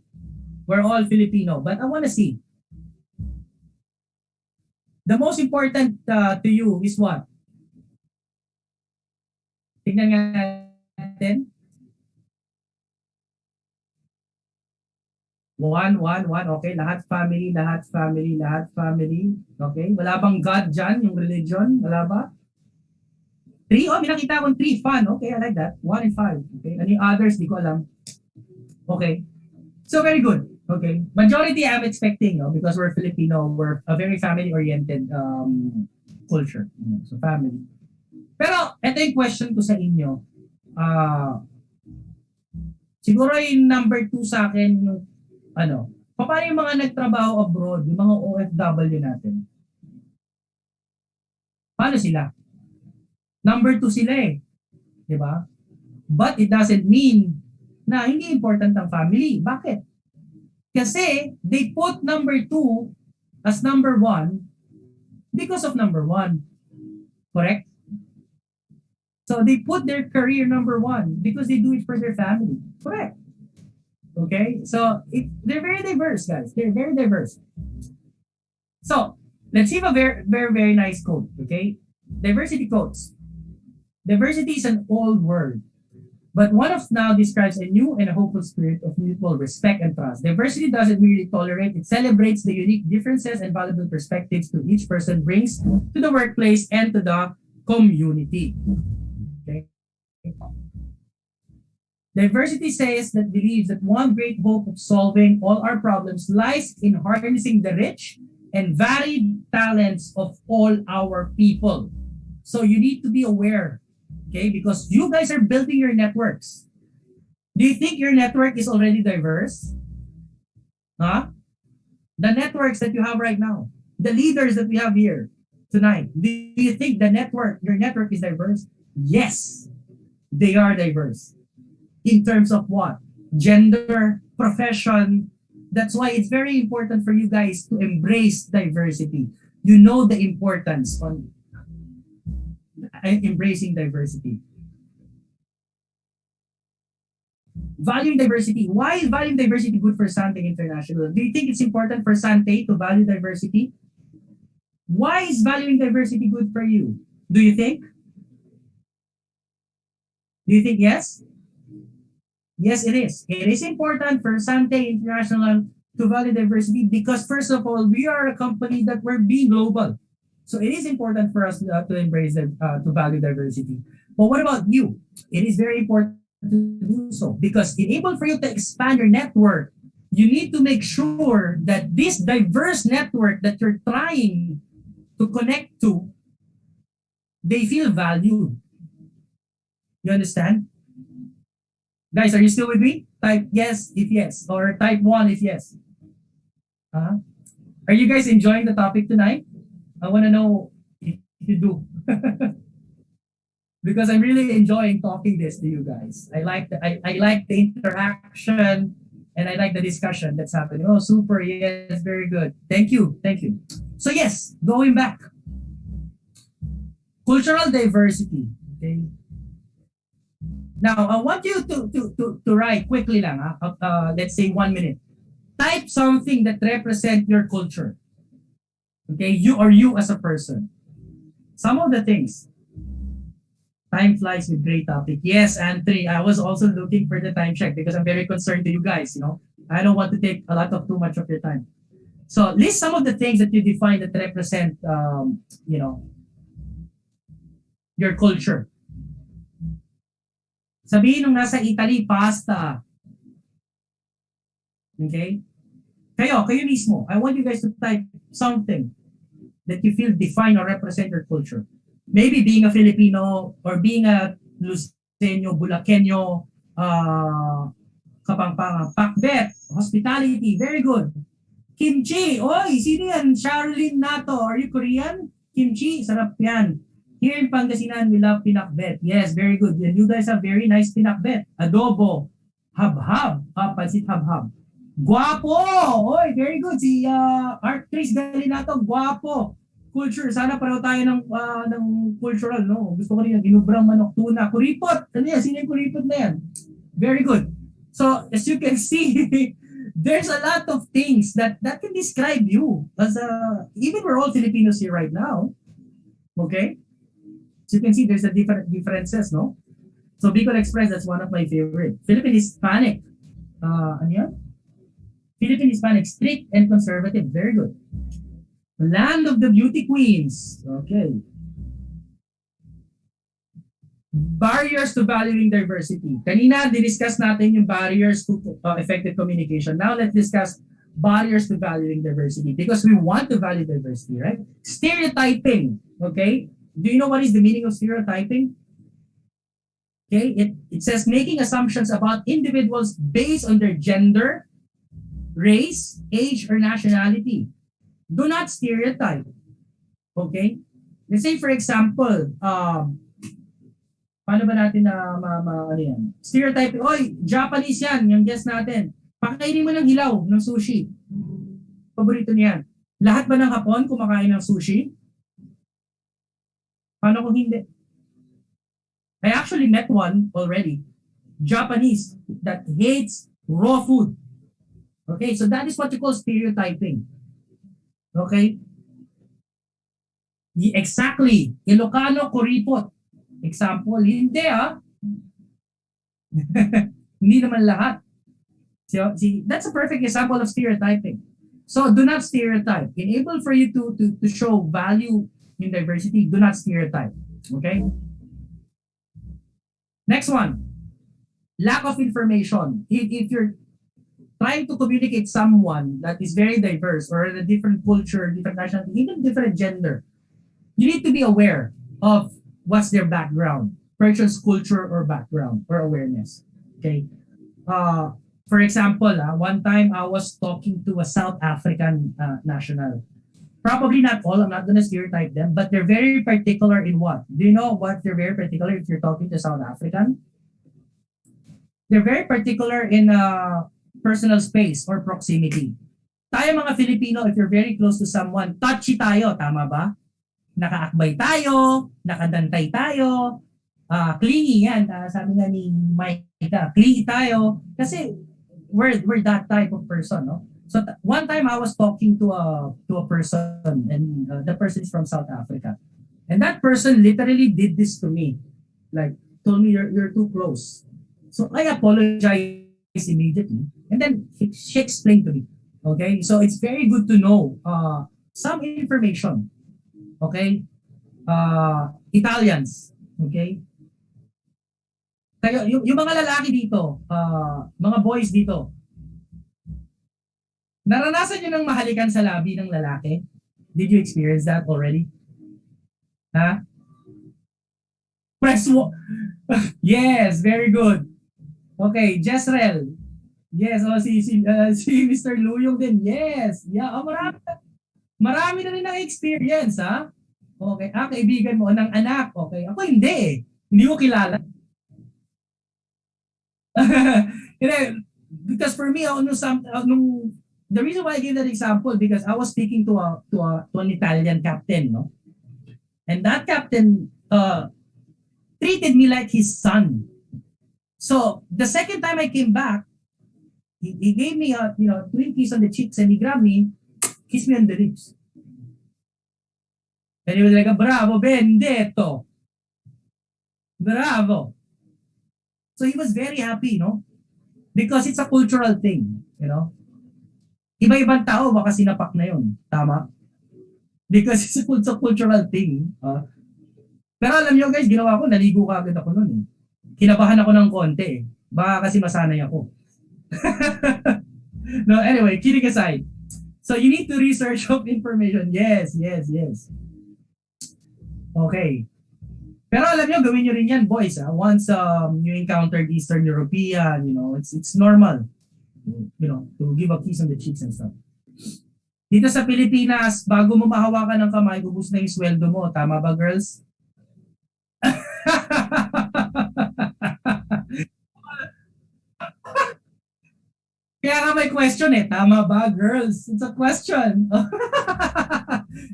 We're all Filipino. But I want to see. The most important to you is what? Tignan nga natin. 1. Okay, lahat family. Okay, wala bang God dyan, yung religion? Wala ba? 3, may nakita akong 3, fun. Okay, I like that. 1 and 5. Okay, any others, di ko alam. Okay, so very good. Okay, majority I'm expecting, because we're Filipino, we're a very family-oriented culture. So family. Pero, ito yung question ko sa inyo. Siguro yung number 2 sa akin, yung paano yung mga nagtrabaho abroad, yung mga OFW natin? Paano sila? Number 2 sila eh. Di ba? But it doesn't mean na hindi important ang family. Bakit? Kasi they put number 2 as number 1 because of number 1. Correct? So they put their career number 1 because they do it for their family. Correct. Okay? So they're very diverse, guys. They're very diverse. So let's have a very, very, very nice quote. Okay? Diversity quotes. Diversity is an old word, but one of now describes a new and a hopeful spirit of mutual respect and trust. Diversity doesn't merely tolerate, it celebrates the unique differences and valuable perspectives to each person brings to the workplace and to the community. Okay? Diversity says that believes that one great hope of solving all our problems lies in harnessing the rich and varied talents of all our people. So you need to be aware, okay? Because you guys are building your networks. Do you think your network is already diverse? Huh? The networks that you have right now, the leaders that we have here tonight, do you think your network is diverse? Yes, they are diverse. In terms of what? Gender, profession. That's why it's very important for you guys to embrace diversity. You know the importance on embracing diversity. Valuing diversity. Why is valuing diversity good for Sante International? Do you think it's important for Sante to value diversity? Why is valuing diversity good for you? Do you think? Do you think yes? Yes, it is. It is important for Sante International to value diversity because, first of all, we are a company that we're being global. So it is important for us to embrace to value diversity. But what about you? It is very important to do so because in able for you to expand your network, you need to make sure that this diverse network that you're trying to connect to, they feel valued. You understand? Guys, are you still with me? Type yes if yes, or type 1 if yes. Are you guys enjoying the topic tonight? I want to know if you do. Because I'm really enjoying talking this to you guys. I like the interaction and I like the discussion that's happening. Oh, super, yes, very good. Thank you. So yes, going back. Cultural diversity. Okay. Now, I want you to write quickly lang, let's say 1 minute. Type something that represents your culture. Okay, you as a person. Some of the things. Time flies with great topic. Yes, Anthony, I was also looking for the time check because I'm very concerned to you guys, I don't want to take a lot of too much of your time. So, list some of the things that you define that represent, your culture. Sabihin nung nasa Italy, pasta. Okay? Kayo mismo. I want you guys to type something that you feel define or represent your culture. Maybe being a Filipino or being a Luceño, Bulakenyo, Kapampangan, pakbet, hospitality, very good. Kimchi, oy, sino yan? Charlene Nato, are you Korean? Kimchi, sarap yan. Here in Pangasinan, we love pinakbet. Yes, very good. And you guys have very nice pinakbet. Adobo, habhab, pansit habhab. Guwapo! Oy, very good. Si Art Chris Galinato, guwapo. Culture, sana pareho tayo ng cultural, no? Gusto ko rin yung ginubrang manok tuna. Kuripot! Ano yan? Sino yung kuripot na yan? Very good. So, as you can see, there's a lot of things that can describe you. As even we're all Filipinos here right now. Okay? So you can see there's a differences, no? So Bicol Express, that's one of my favorite. Philippine Hispanic. Ano yan? Philippine Hispanic, strict and conservative. Very good. Land of the beauty queens. Okay. Barriers to valuing diversity. Kanina, discuss natin yung barriers to effective communication. Now, let's discuss barriers to valuing diversity because we want to value diversity, right? Stereotyping. Okay. Do you know what is the meaning of stereotyping? Okay. It says making assumptions about individuals based on their gender, race, age, or nationality. Do not stereotype. Okay? Let's say, for example, paano ba natin ano yan? Stereotype, oy, Japanese yan, yung guest natin. Pakainin mo ng hilaw, ng sushi. Paborito niyan. Lahat ba ng Hapon kumakain ng sushi? Paano kung hindi? I actually met one already. Japanese that hates raw food. Okay, so that is what you call stereotyping. Okay? Exactly. Ilocano, kuripot. Example, hindi hindi naman lahat. So, see, that's a perfect example of stereotyping. So do not stereotype. Enable for you to show value in diversity, do not stereotype. Okay? Next one. Lack of information. If you're trying to communicate someone that is very diverse or in a different culture, different nationality, even different gender, you need to be aware of what's their background, person's culture or background or awareness. Okay. For example, one time I was talking to a South African national. Probably not all, I'm not going to stereotype them, but they're very particular in what? Do you know what they're very particular if you're talking to South African? They're very particular in personal space or proximity. Tayo mga Filipino, if you're very close to someone, touchy tayo, tama ba? Nakaakbay tayo, nakadantay tayo, clingy yan. Sabi nga ni Mike, clingy tayo. Kasi we're that type of person, no? So one time I was talking to a person and the person is from South Africa. And that person literally did this to me. Like, told me you're too close. So I apologized immediately. And then she explained to me. Okay? So it's very good to know some information. Okay? Italians. Okay? Kaya yung mga lalaki dito, mga boys dito, naranasan nyo ng mahalikan sa labi ng lalaki? Did you experience that already? Ha? Press Yes, very good. Okay, Jezreel. Yes, si Mr. Luyong din. Yes. Yeah, marami na rin ng experience, ha? Okay, kaibigan mo ng anak. Okay, ako hindi eh. Hindi ko kilala. Because for me, the reason why I gave that example because I was speaking to an Italian captain, no? And that captain treated me like his son. So the second time I came back, he gave me a twin kiss on the cheeks and he grabbed me, kissed me on the lips. And he was like, bravo, Benedetto. Bravo. So he was very happy, no? Because it's a cultural thing, you know? Iba-ibang tao, baka sinapak na yun. Tama? Because it's a cultural thing. Pero alam nyo guys, ginawa ko, naligo ka agad ako nun eh. Kinabahan ako ng konti eh. Baka kasi masanay ako. No, anyway, kidding aside. So you need to research of information. Yes. Okay. Pero alam nyo, gawin nyo rin yan, boys. Once you encounter Eastern European, it's normal. To give a kiss on the cheeks and stuff. Dito sa Pilipinas, bago mo mahawakan ng kamay, ubus na yung sweldo mo. Tama ba, girls? Kaya nga may question eh. Tama ba, girls? It's a question.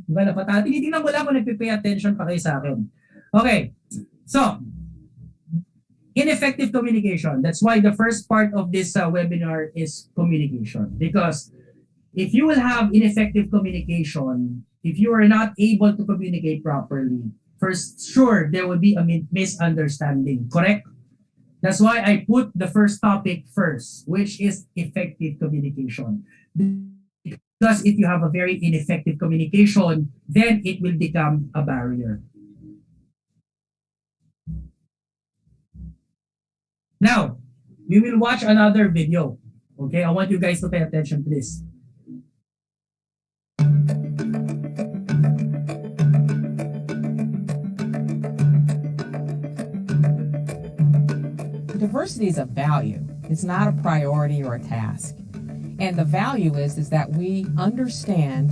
Diba na pa? Tinitingnan ko lang kung nagpipay attention pa kayo sa akin. Okay. So, ineffective communication. That's why the first part of this webinar is communication. Because if you will have ineffective communication, if you are not able to communicate properly, first, sure, there will be a misunderstanding. Correct? That's why I put the first topic first, which is effective communication. Because if you have a very ineffective communication, then it will become a barrier. Now, we will watch another video. Okay, I want you guys to pay attention to this. Diversity is a value. It's not a priority or a task. And the value is that we understand,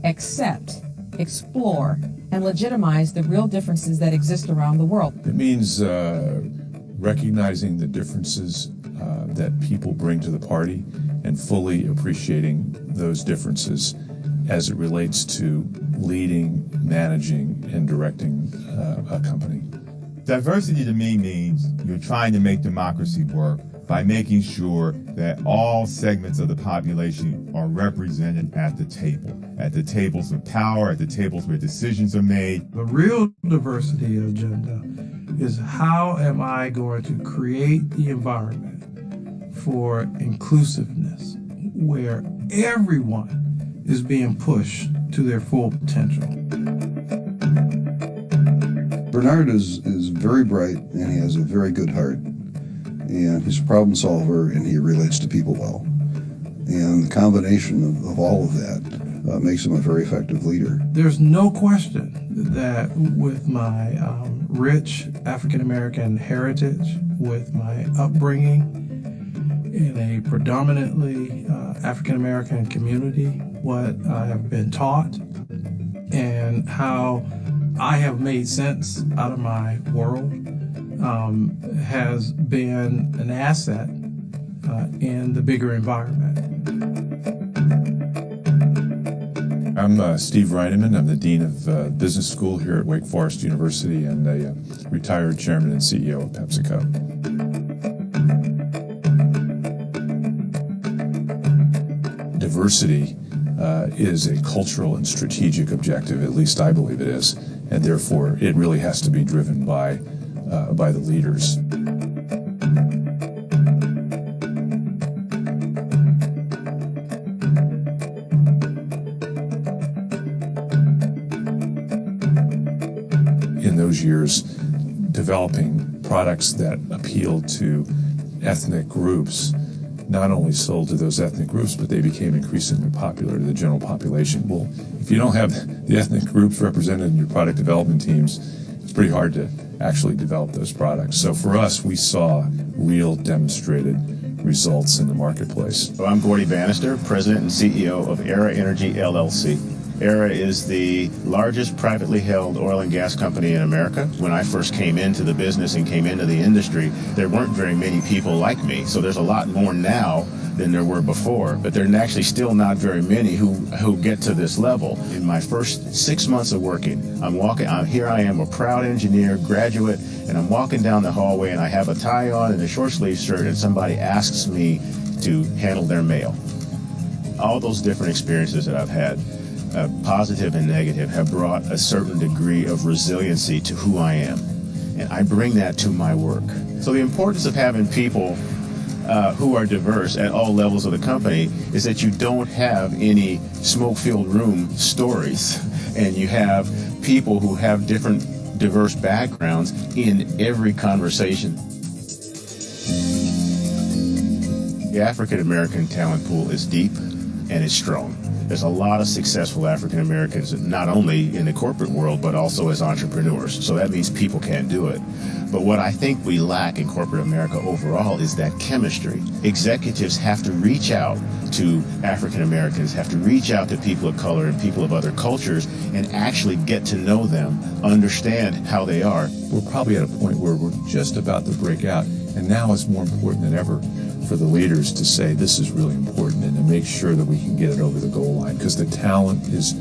accept, explore, and legitimize the real differences that exist around the world. It means recognizing the differences that people bring to the party and fully appreciating those differences as it relates to leading, managing, and directing a company. Diversity to me means you're trying to make democracy work by making sure that all segments of the population are represented at the tables of power, at the tables where decisions are made. The real diversity agenda is how am I going to create the environment for inclusiveness where everyone is being pushed to their full potential. Bernard is very bright and he has a very good heart. And he's a problem solver and he relates to people well. And the combination of all of that makes him a very effective leader. There's no question that with my rich African-American heritage, with my upbringing in a predominantly African-American community, what I have been taught and how I have made sense out of my world has been an asset in the bigger environment. I'm Steve Reitemann. I'm the Dean of Business School here at Wake Forest University and a retired Chairman and CEO of PepsiCo. Diversity is a cultural and strategic objective, at least I believe it is, and therefore it really has to be driven by the leaders. In those years, developing products that appealed to ethnic groups not only sold to those ethnic groups, but they became increasingly popular to the general population. Well, if you don't have the ethnic groups represented in your product development teams, it's pretty hard to actually develop those products. So for us, we saw real demonstrated results in the marketplace. So I'm Gordy Bannister, President and CEO of Era Energy LLC. Era is the largest privately held oil and gas company in America. When I first came into the business and came into the industry, there weren't very many people like me. So there's a lot more now than there were before, but there are actually still not very many who get to this level. In my first 6 months of working, here I am, a proud engineer, graduate, and I'm walking down the hallway and I have a tie on and a short sleeve shirt and somebody asks me to handle their mail. All those different experiences that I've had, positive and negative, have brought a certain degree of resiliency to who I am. And I bring that to my work. So the importance of having people who are diverse at all levels of the company is that you don't have any smoke-filled room stories, and you have people who have different diverse backgrounds in every conversation. The African American talent pool is deep and it's strong. There's a lot of successful African Americans, not only in the corporate world, but also as entrepreneurs. So that means people can't do it. But what I think we lack in corporate America overall is that chemistry. Executives have to reach out to African Americans, have to reach out to people of color and people of other cultures and actually get to know them, understand how they are. We're probably at a point where we're just about to break out, and now it's more important than ever for the leaders to say this is really important and to make sure that we can get it over the goal line, because the talent is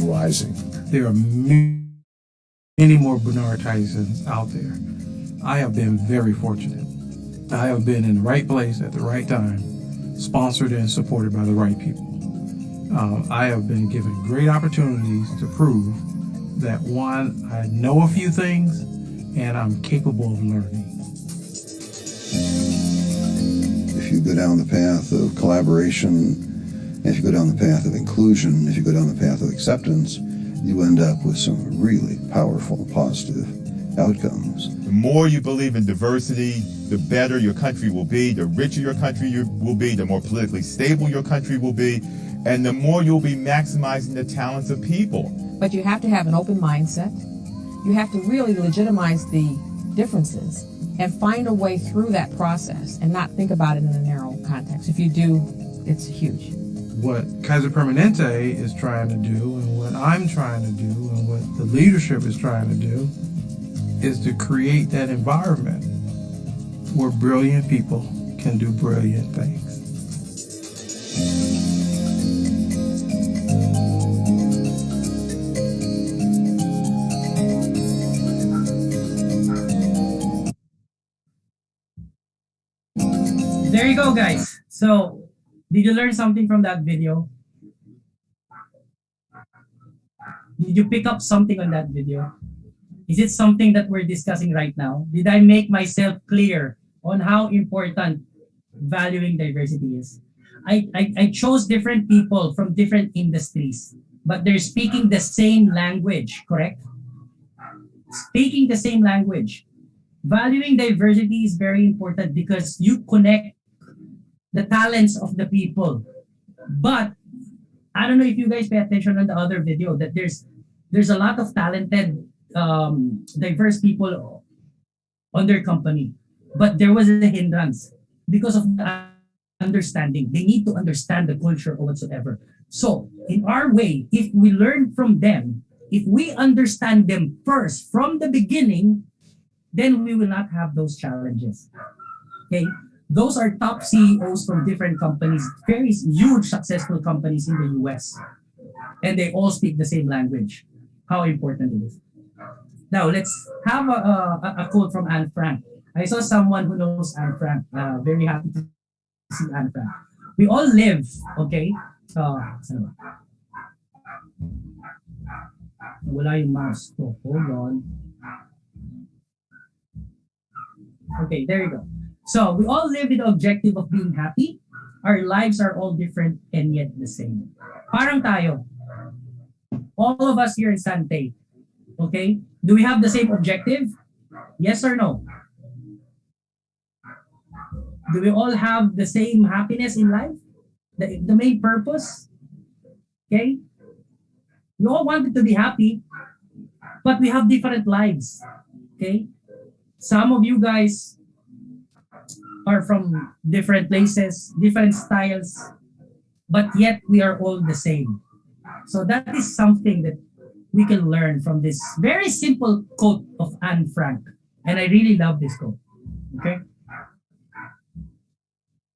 rising. There are many more Bernard Tysons out there. I have been very fortunate. I have been in the right place at the right time, sponsored and supported by the right people. I have been given great opportunities to prove that, one, I know a few things and I'm capable of learning. If you go down the path of collaboration, if you go down the path of inclusion, if you go down the path of acceptance, you end up with some really powerful, positive outcomes. The more you believe in diversity, the better your country will be, the richer your country will be, the more politically stable your country will be, and the more you'll be maximizing the talents of people. But you have to have an open mindset. You have to really legitimize the differences and find a way through that process and not think about it in a narrow context. If you do, it's huge. What Kaiser Permanente is trying to do, and what I'm trying to do, and what the leadership is trying to do, is to create that environment where brilliant people can do brilliant things. There you go, guys. So, did you learn something from that video? Did you pick up something on that video? Is it something that we're discussing right now? Did I make myself clear on how important valuing diversity is? I chose different people from different industries, but they're speaking the same language, correct? Speaking the same language. Valuing diversity is very important because you connect the talents of the people. But I don't know if you guys pay attention on the other video that there's a lot of talented, diverse people on their company, but there was a hindrance because of the understanding. They need to understand the culture or whatsoever. So in our way, if we learn from them, if we understand them first from the beginning, then we will not have those challenges. Okay, those are top CEOs from different companies, very huge successful companies in the US, and they all speak the same language. How important it is. Now let's have a quote from Anne Frank. I saw someone who knows Anne Frank. Very happy to see Anne Frank. We all live, okay? Saan ba? Wala yung mouse ko. Hold on. Okay, there you go. So we all live with the objective of being happy. Our lives are all different and yet the same. Parang tayo. All of us here in Sante. Okay? Do we have the same objective? Yes or no? Do we all have the same happiness in life? The main purpose? Okay? We all wanted to be happy, but we have different lives. Okay? Some of you guys are from different places, different styles, but yet we are all the same. So that is something that we can learn from this very simple quote of Anne Frank. And I really love this quote. Okay?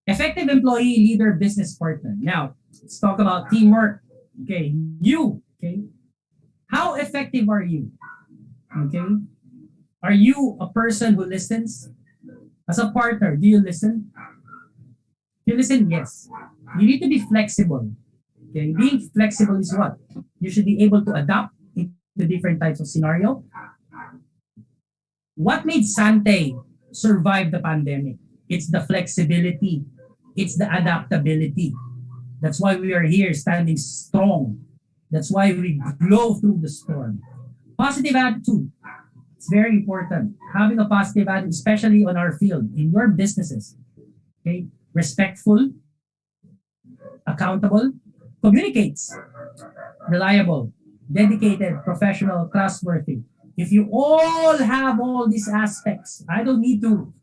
Effective employee, leader, business partner. Now, let's talk about teamwork. Okay, you, okay? How effective are you? Okay? Are you a person who listens? As a partner, do you listen? You listen, yes. You need to be flexible. Okay, being flexible is what? You should be able to adapt into different types of scenario. What made Sante survive the pandemic? It's the flexibility. It's the adaptability. That's why we are here standing strong. That's why we glow through the storm. Positive attitude. It's very important. Having a positive attitude, especially on our field, in your businesses. Okay? Respectful, accountable, communicates, reliable, dedicated, professional, trustworthy. If you all have all these aspects, I don't need to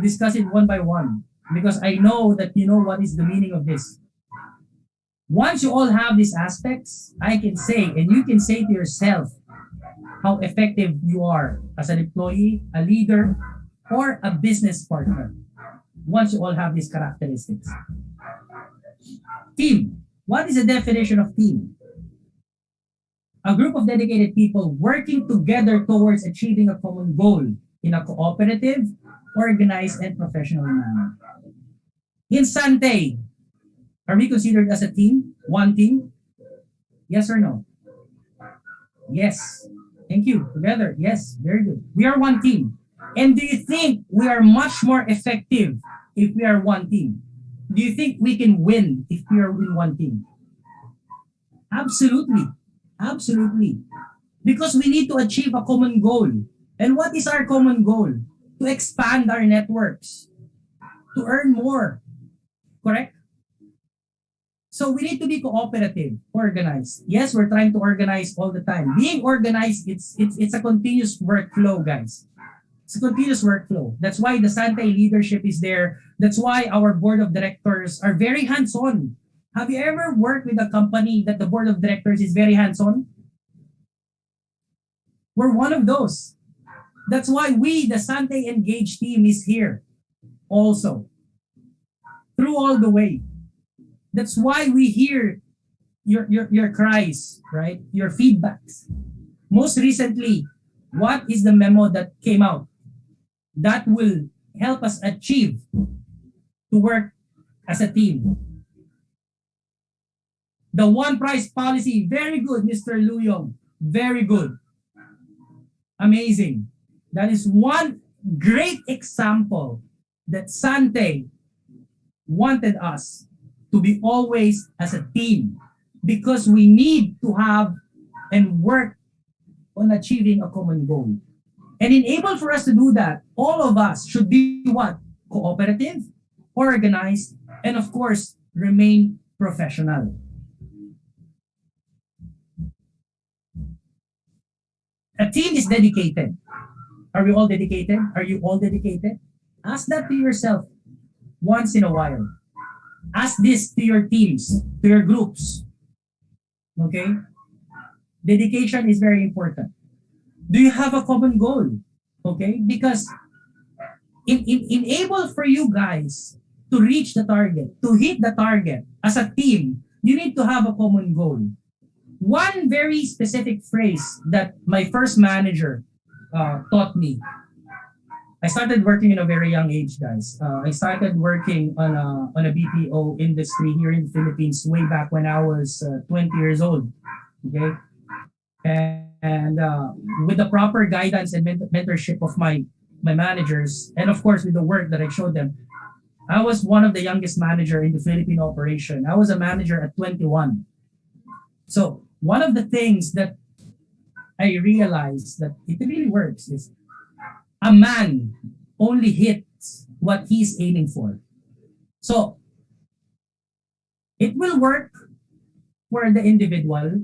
discuss it one by one because I know that you know what is the meaning of this. Once you all have these aspects, I can say, and you can say to yourself how effective you are as an employee, a leader, or a business partner. once you all have these characteristics. Team. What is the definition of team? A group of dedicated people working together towards achieving a common goal in a cooperative, organized, and professional manner. In Sante, are we considered as a team? One team? Yes or no? Yes. Thank you. Together. Yes. Very good. We are one team. And do you think we are much more effective if we are one team? Do you think we can win if we are in one team? Absolutely. Absolutely. Because we need to achieve a common goal. And what is our common goal? To expand our networks, to earn more. Correct? So we need to be cooperative, organized. Yes, we're trying to organize all the time. Being organized, it's a continuous workflow, guys. It's a continuous workflow. That's why the Sante leadership is there. That's why our board of directors are very hands-on. Have you ever worked with a company that the board of directors is very hands-on? We're one of those. That's why we, the Sante Engage team, is here also. Through all the way. That's why we hear your cries, right? Your feedbacks. Most recently, what is the memo that came out that will help us achieve to work as a team? The one price policy, very good, Mr. Luyong. Very good. Amazing. That is one great example that Sante wanted us to be always as a team, because we need to have and work on achieving a common goal. And in able for us to do that, all of us should be what? Cooperative, organized, and of course, remain professional. A team is dedicated. Are we all dedicated? Are you all dedicated? Ask that to yourself once in a while. Ask this to your teams, to your groups. Okay? Dedication is very important. Do you have a common goal? Okay? Because in able for you guys to reach the target, to hit the target as a team, you need to have a common goal. One very specific phrase that my first manager taught me. I started working in a very young age, guys. I started working on a BPO industry here in the Philippines way back when I was 20 years old. Okay, and with the proper guidance and mentorship of my managers, and of course with the work that I showed them, I was one of the youngest manager in the Philippine operation. I was a manager at 21. So one of the things that I realized that it really works is a man only hits what he's aiming for. So it will work for the individual,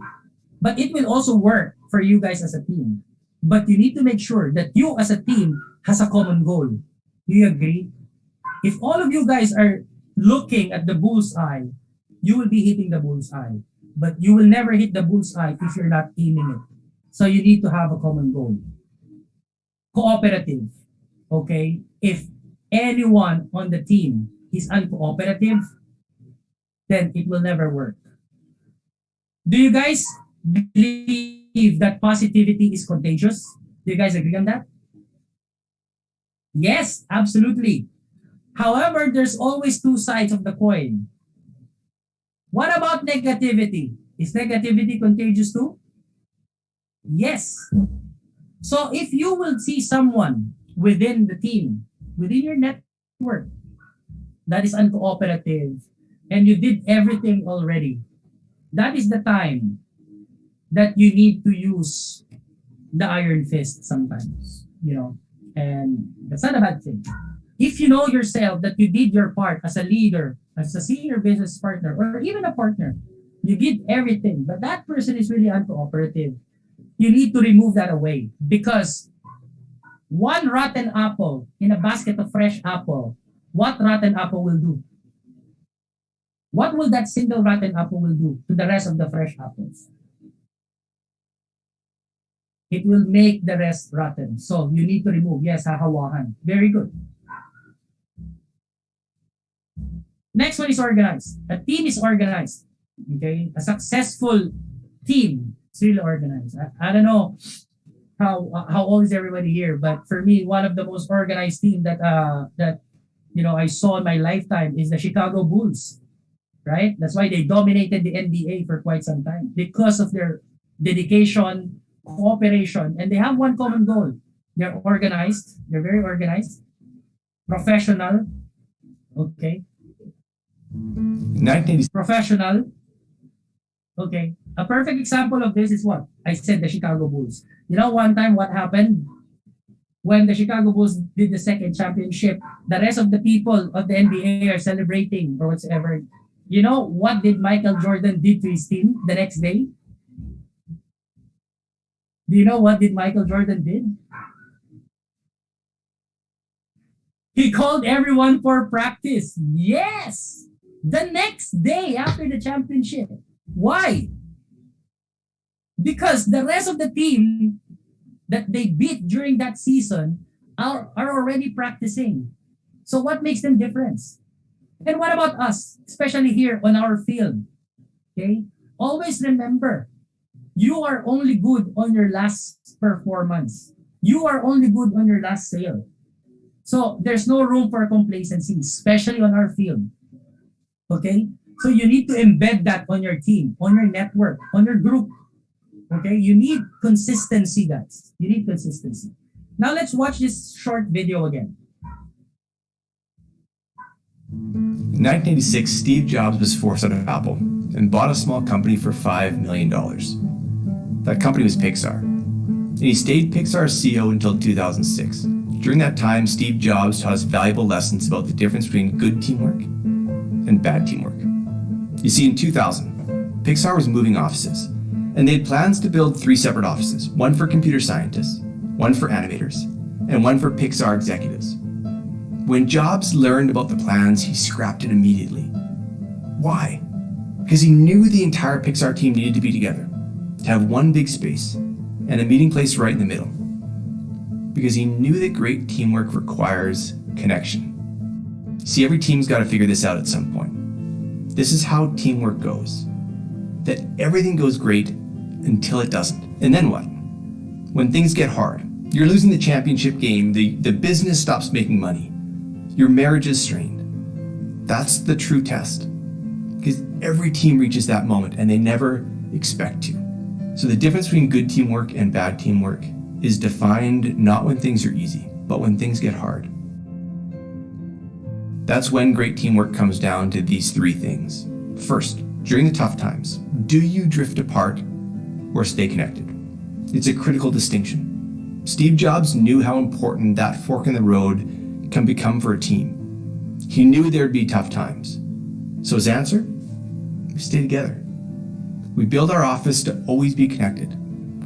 but it will also work for you guys as a team. But you need to make sure that you as a team has a common goal. Do you agree? If all of you guys are looking at the bullseye, you will be hitting the bullseye. But you will never hit the bullseye if you're not aiming it. So you need to have a common goal. Cooperative. Okay? If anyone on the team is uncooperative, then it will never work. Do you guys believe that positivity is contagious? Do you guys agree on that? Yes, absolutely. However, there's always two sides of the coin. What about negativity? Is negativity contagious too? Yes. So if you will see someone within the team, within your network, that is uncooperative, and you did everything already, that is the time that you need to use the iron fist sometimes, and that's not a bad thing. If you know yourself that you did your part as a leader, as a senior business partner, or even a partner, you did everything, but that person is really uncooperative, you need to remove that away, because one rotten apple in a basket of fresh apple, what rotten apple will do? What will that single rotten apple will do to the rest of the fresh apples? It will make the rest rotten. So you need to remove. Yes, hahawahan. Very good. Next one is organized. A team is organized. Okay, a successful team is really organized. I don't know how old is everybody here, but for me, one of the most organized team that I saw in my lifetime is the Chicago Bulls. Right? That's why they dominated the NBA for quite some time because of their dedication, cooperation, and they have one common goal. They're organized. They're very organized, professional. Okay. 1980s. Professional. Okay. A perfect example of this is what? I said the Chicago Bulls. You know, one time what happened? When the Chicago Bulls did the second championship, the rest of the people of the NBA are celebrating or whatsoever. You know what did Michael Jordan did to his team the next day? Do you know what did Michael Jordan did? He called everyone for practice. Yes! The next day after the championship. Why? Because the rest of the team that they beat during that season are already practicing. So what makes them different? And what about us, especially here on our field? Okay? Always remember, you are only good on your last performance. You are only good on your last sale. So there's no room for complacency, especially on our field. Okay? So you need to embed that on your team, on your network, on your group. Okay? You need consistency, guys. You need consistency. Now let's watch this short video again. In 1986, Steve Jobs was forced out of Apple and bought a small company for $5 million. That company was Pixar. And he stayed Pixar's CEO until 2006. During that time, Steve Jobs taught us valuable lessons about the difference between good teamwork and bad teamwork. You see, in 2000, Pixar was moving offices, and they had plans to build 3 separate offices, one for computer scientists, one for animators, and one for Pixar executives. When Jobs learned about the plans, he scrapped it immediately. Why? Because he knew the entire Pixar team needed to be together, to have one big space, and a meeting place right in the middle. Because he knew that great teamwork requires connection. See, every team's got to figure this out at some point. This is how teamwork goes. That everything goes great until it doesn't. And then what? When things get hard, you're losing the championship game, the business stops making money. Your marriage is strained. That's the true test. Because every team reaches that moment and they never expect to. So the difference between good teamwork and bad teamwork is defined not when things are easy, but when things get hard. That's when great teamwork comes down to these 3 things. First, during the tough times, do you drift apart or stay connected? It's a critical distinction. Steve Jobs knew how important that fork in the road can become for a team. He knew there'd be tough times. So his answer? We stay together. We build our office to always be connected.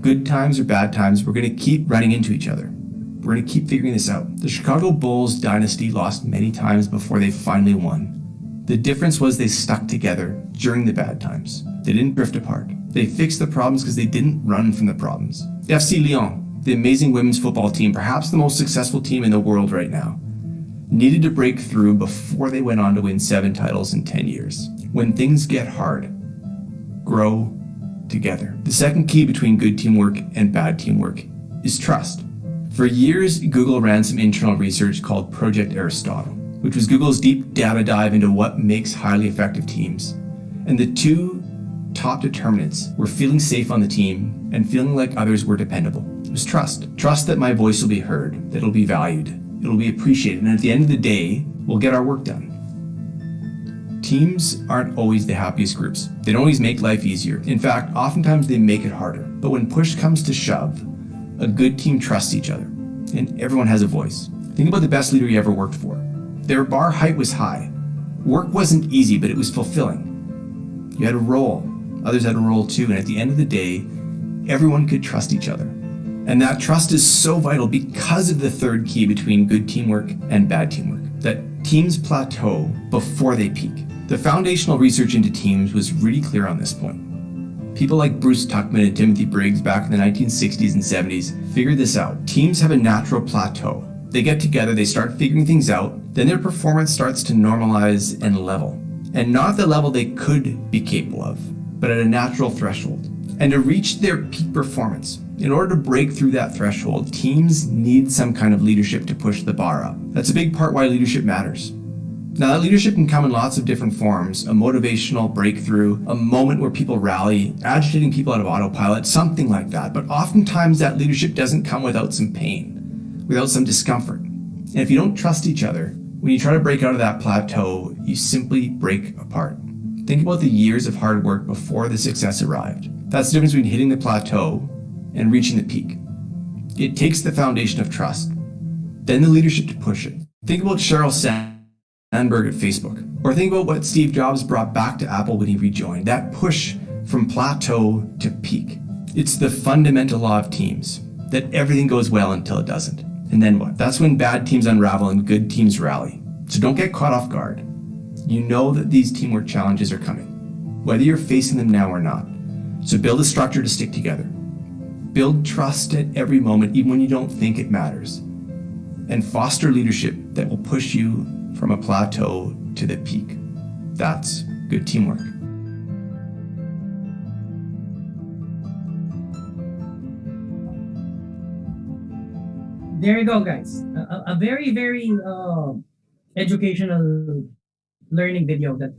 Good times or bad times, we're going to keep running into each other. We're going to keep figuring this out. The Chicago Bulls dynasty lost many times before they finally won. The difference was they stuck together during the bad times. They didn't drift apart. They fixed the problems because they didn't run from the problems. FC Lyon, the amazing women's football team, perhaps the most successful team in the world right now, needed to break through before they went on to win 7 titles in 10 years. When things get hard, grow together. The second key between good teamwork and bad teamwork is trust. For years, Google ran some internal research called Project Aristotle, which was Google's deep data dive into what makes highly effective teams. And the 2 top determinants were feeling safe on the team and feeling like others were dependable. It was trust. Trust that my voice will be heard, that it'll be valued, it'll be appreciated, and at the end of the day, we'll get our work done. Teams aren't always the happiest groups. They don't always make life easier. In fact, oftentimes they make it harder. But when push comes to shove, a good team trusts each other, and everyone has a voice. Think about the best leader you ever worked for. Their bar height was high. Work wasn't easy, but it was fulfilling. You had a role. Others had a role too, and at the end of the day, everyone could trust each other. And that trust is so vital because of the third key between good teamwork and bad teamwork, that teams plateau before they peak. The foundational research into teams was really clear on this point. People like Bruce Tuckman and Timothy Briggs back in the 1960s and 70s figured this out. Teams have a natural plateau. They get together, they start figuring things out, then their performance starts to normalize and level. And not at the level they could be capable of, but at a natural threshold. And to reach their peak performance, in order to break through that threshold, teams need some kind of leadership to push the bar up. That's a big part why leadership matters. Now, that leadership can come in lots of different forms: a motivational breakthrough, a moment where people rally, agitating people out of autopilot, something like that. But oftentimes that leadership doesn't come without some pain, without some discomfort. And if you don't trust each other, when you try to break out of that plateau, you simply break apart. Think about the years of hard work before the success arrived. That's the difference between hitting the plateau and reaching the peak. It takes the foundation of trust, then the leadership to push it. Think about Sheryl Sandberg at Facebook, or think about what Steve Jobs brought back to Apple when he rejoined, that push from plateau to peak. It's the fundamental law of teams, that everything goes well until it doesn't. And then what? That's when bad teams unravel and good teams rally. So don't get caught off guard. You know that these teamwork challenges are coming, whether you're facing them now or not. So build a structure to stick together. Build trust at every moment, even when you don't think it matters. And foster leadership that will push you from a plateau to the peak. That's good teamwork. There you go, guys. A very, very educational learning video that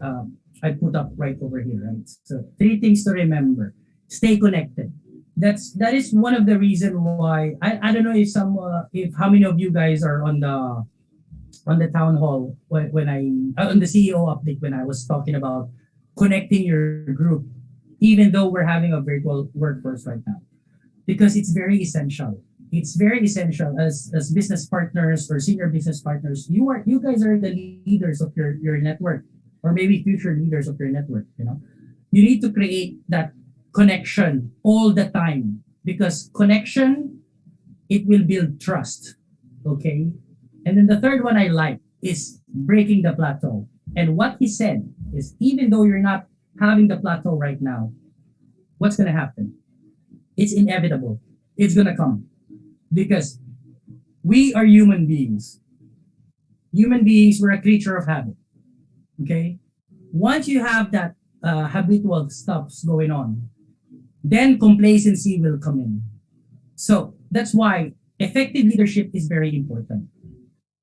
I put up right over here, right? So 3 things to remember. Stay connected. That is one of the reasons why I don't know if how many of you guys are on the town hall when I on the CEO update when I was talking about connecting your group, even though we're having a virtual workforce right now, because it's very essential. It's very essential as business partners or senior business partners. You guys are the leaders of your network, or maybe future leaders of your network. You need to create that connection all the time, because connection, it will build trust. Okay. And then the third one I like is breaking the plateau. And what he said is, even though you're not having the plateau right now, what's going to happen? It's inevitable. It's going to come. Because we are human beings. Human beings, we're a creature of habit. Okay? Once you have that habitual stuff going on, then complacency will come in. So that's why effective leadership is very important.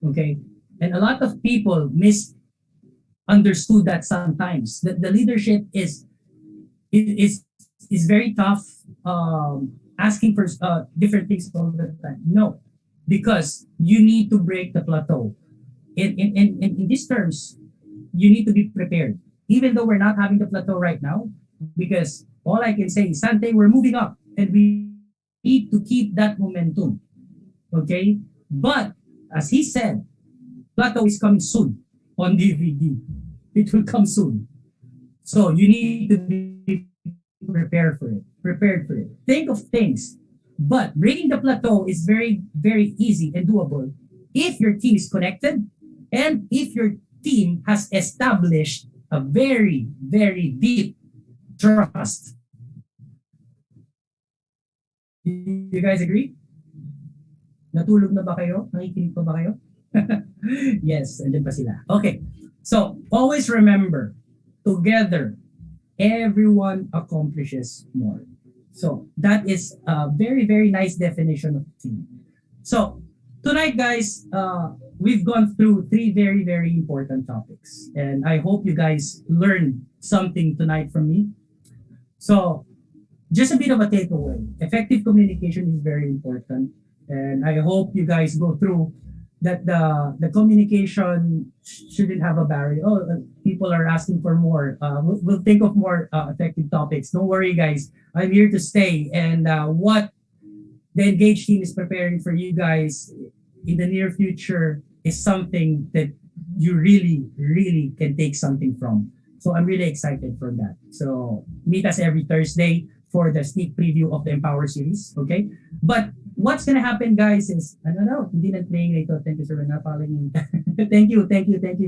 Okay? And a lot of people misunderstood that sometimes. The leadership is very tough, asking for different things all the time. No, because you need to break the plateau. In these terms, you need to be prepared. Even though we're not having the plateau right now, because all I can say is, Sante, we're moving up, and we need to keep that momentum. Okay? But, as he said, plateau is coming soon on DVD. It will come soon. So you need to be prepared for it. Think of things. But breaking the plateau is very, very easy and doable if your team is connected and if your team has established a very, very deep trust. You guys agree? Natulog na ba kayo? Nakikinig pa ba kayo? Yes, andun pa sila. Okay, so always remember, together, everyone accomplishes more. So that is a very, very nice definition of team. So tonight, guys, we've gone through 3 very, very important topics. And I hope you guys learned something tonight from me. So just a bit of a takeaway. Effective communication is very important. And I hope you guys go through that the communication shouldn't have a barrier. People are asking for more. We'll think of more effective topics. Don't worry, guys. I'm here to stay. And what the Engage team is preparing for you guys in the near future is something that you really, really can take something from. So I'm really excited for that. So meet us every Thursday for the sneak preview of the Empower series. Okay? But what's gonna happen, guys, is I don't know. Hindi na playing ito. Thank you, sir. We're not following. Thank you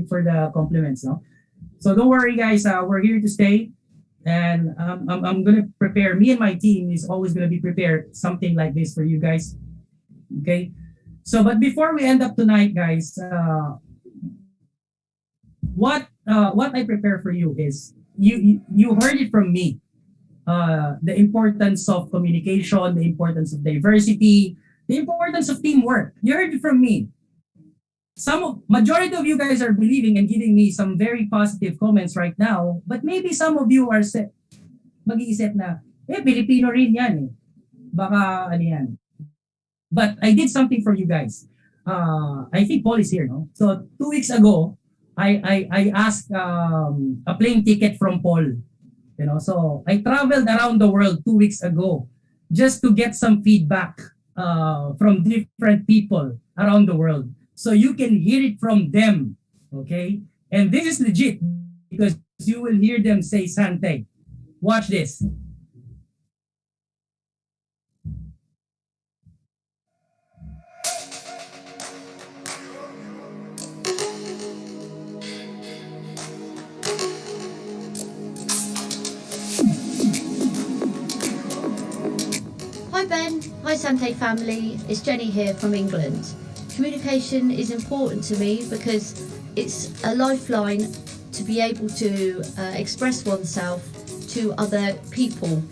for the compliments. No, so don't worry, guys. We're here to stay, and I'm gonna prepare. Me and my team is always gonna be prepared something like this for you guys. Okay. So, but before we end up tonight, guys, what I prepare for you is you heard it from me. The importance of communication, the importance of diversity, the importance of teamwork. You heard it from me. Majority of you guys are believing and giving me some very positive comments right now, but maybe some of you are mag-iisip na, Pilipino rin yan eh. Baka ano yan. But I did something for you guys. I think Paul is here, no? So 2 weeks ago, I asked a plane ticket from Paul. So I traveled around the world 2 weeks ago just to get some feedback from different people around the world. So you can hear it from them, okay? And this is legit because you will hear them say Sante. Watch this. Hi Ben, hi Sante family, it's Jenny here from England. Communication is important to me because it's a lifeline to be able to express oneself to other people,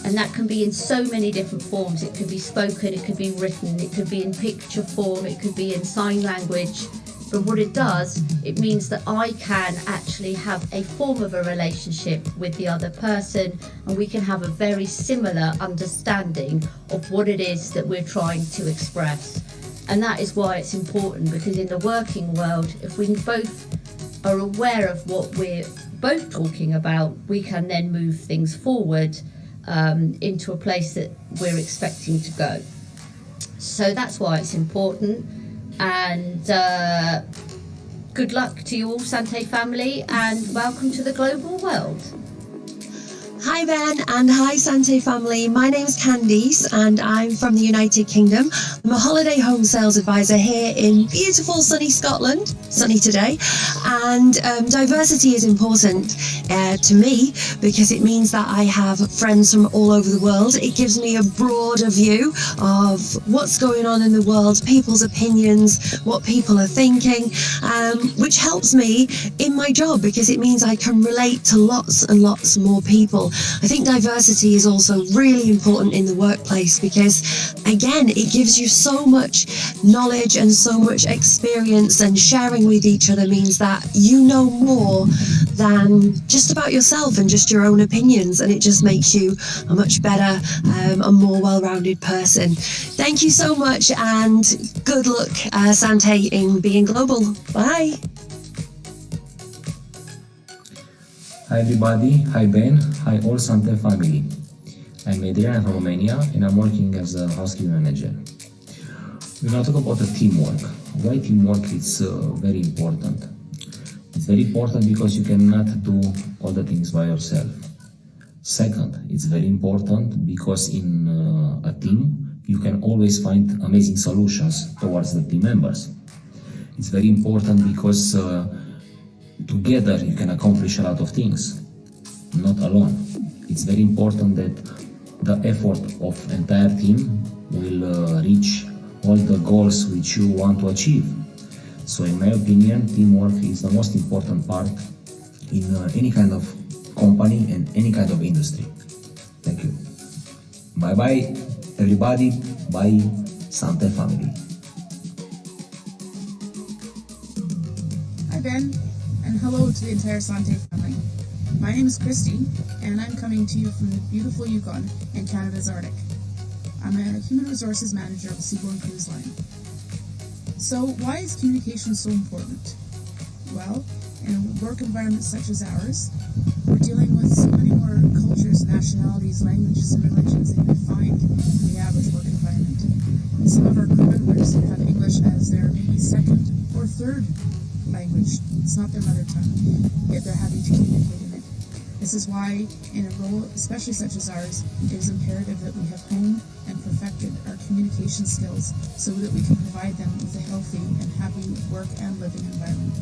and that can be in so many different forms. It could be spoken, it could be written, it could be in picture form, it could be in sign language. But what it does, it means that I can actually have a form of a relationship with the other person, and we can have a very similar understanding of what it is that we're trying to express. And that is why it's important, because in the working world, if we both are aware of what we're both talking about, we can then move things forward into a place that we're expecting to go. So that's why it's important. And good luck to you all, Sante family, and welcome to the global world. Hi Ben and hi Sante family. My name's Candice and I'm from the United Kingdom. I'm a holiday home sales advisor here in beautiful sunny Scotland, sunny today. And diversity is important to me because it means that I have friends from all over the world. It gives me a broader view of what's going on in the world, people's opinions, what people are thinking, which helps me in my job because it means I can relate to lots and lots more people. I think diversity is also really important in the workplace because, again, it gives you so much knowledge and so much experience, and sharing with each other means that you know more than just about yourself and just your own opinions, and it just makes you a much better and more well-rounded person. Thank you so much and good luck, Sante, in being global. Bye. Hi everybody, hi Ben, hi all Sante family. I'm Adrian from Romania and I'm working as a housekeeping manager. We're going to talk about the teamwork. Why teamwork is very important. It's very important because you cannot do all the things by yourself. Second, it's very important because in a team you can always find amazing solutions towards the team members. It's very important because together you can accomplish a lot of things, not alone. It's very important that the effort of entire team will reach all the goals which you want to achieve. So in my opinion, teamwork is the most important part in any kind of company and any kind of industry. Thank you. Bye bye everybody, bye Sante family. Hi Ben, and hello to the entire Sante family. My name is Christy, and I'm coming to you from the beautiful Yukon in Canada's Arctic. I'm a human resources manager of a seaborne cruise line. So why is communication so important? Well, in a work environment such as ours, we're dealing with so many more cultures, nationalities, languages, and religions than you would find in the average work environment. And some of our crew members have English as their maybe second or third language. It's not their mother tongue, yet they're having to communicate in it. This is why, in a role especially such as ours, it is imperative that we have honed and perfected our communication skills so that we can provide them with a healthy and happy work and living environment.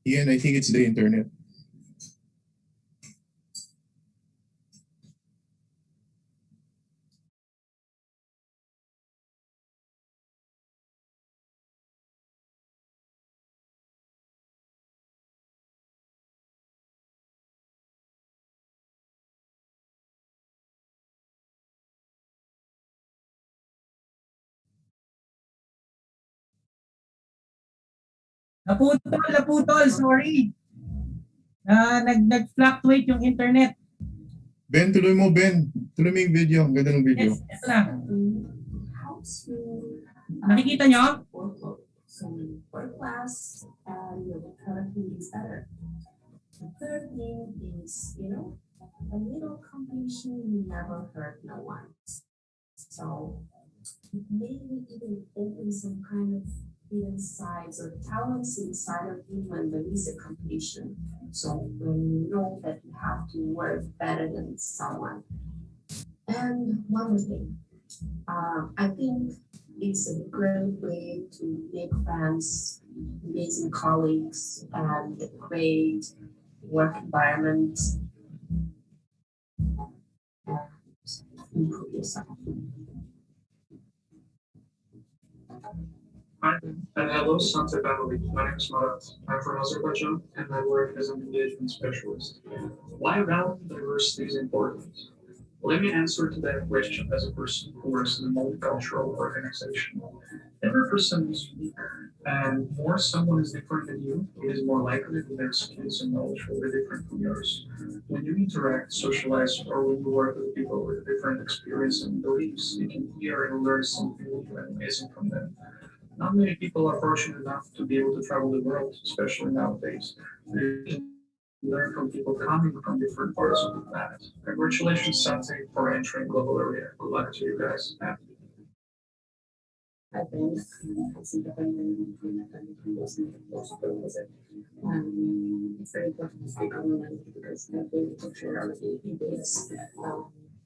Ian, I think it's the internet. Naputol, sorry. Nag-fluctuate yung internet. Ben, tuloy mo, Ben. Tuloy mo yung video. Ang ganda ng video. Yes, ito na. Nakikita nyo? So work class and your productivity is better. The third thing is, a little competition never hurt no one. So it maybe even open some kind of hidden sides or talents inside of you when there is a competition. So when you know that you have to work better than someone. And one more thing, I think it's a great way to make friends, amazing colleagues, and a great work environment and improve yourself. Hi, and hello, Santa family. My name is Marat. I'm from Azerbaijan, and I work as an engagement specialist. Why value diversity is important? Let me answer to that question as a person who works in a multicultural organization. Every person is unique, and more someone is different than you, it is more likely that their skills and knowledge will be different from yours. When you interact, socialize, or when you work with people with different experience and beliefs, you can hear and learn something new and amazing from them. Not many people are fortunate enough to be able to travel the world, especially nowadays. They can learn from people coming from different parts of the planet. Congratulations, Santi, for entering global area. Good luck to you guys. I think it's independent it's very important to speak on language because we can share our ideas,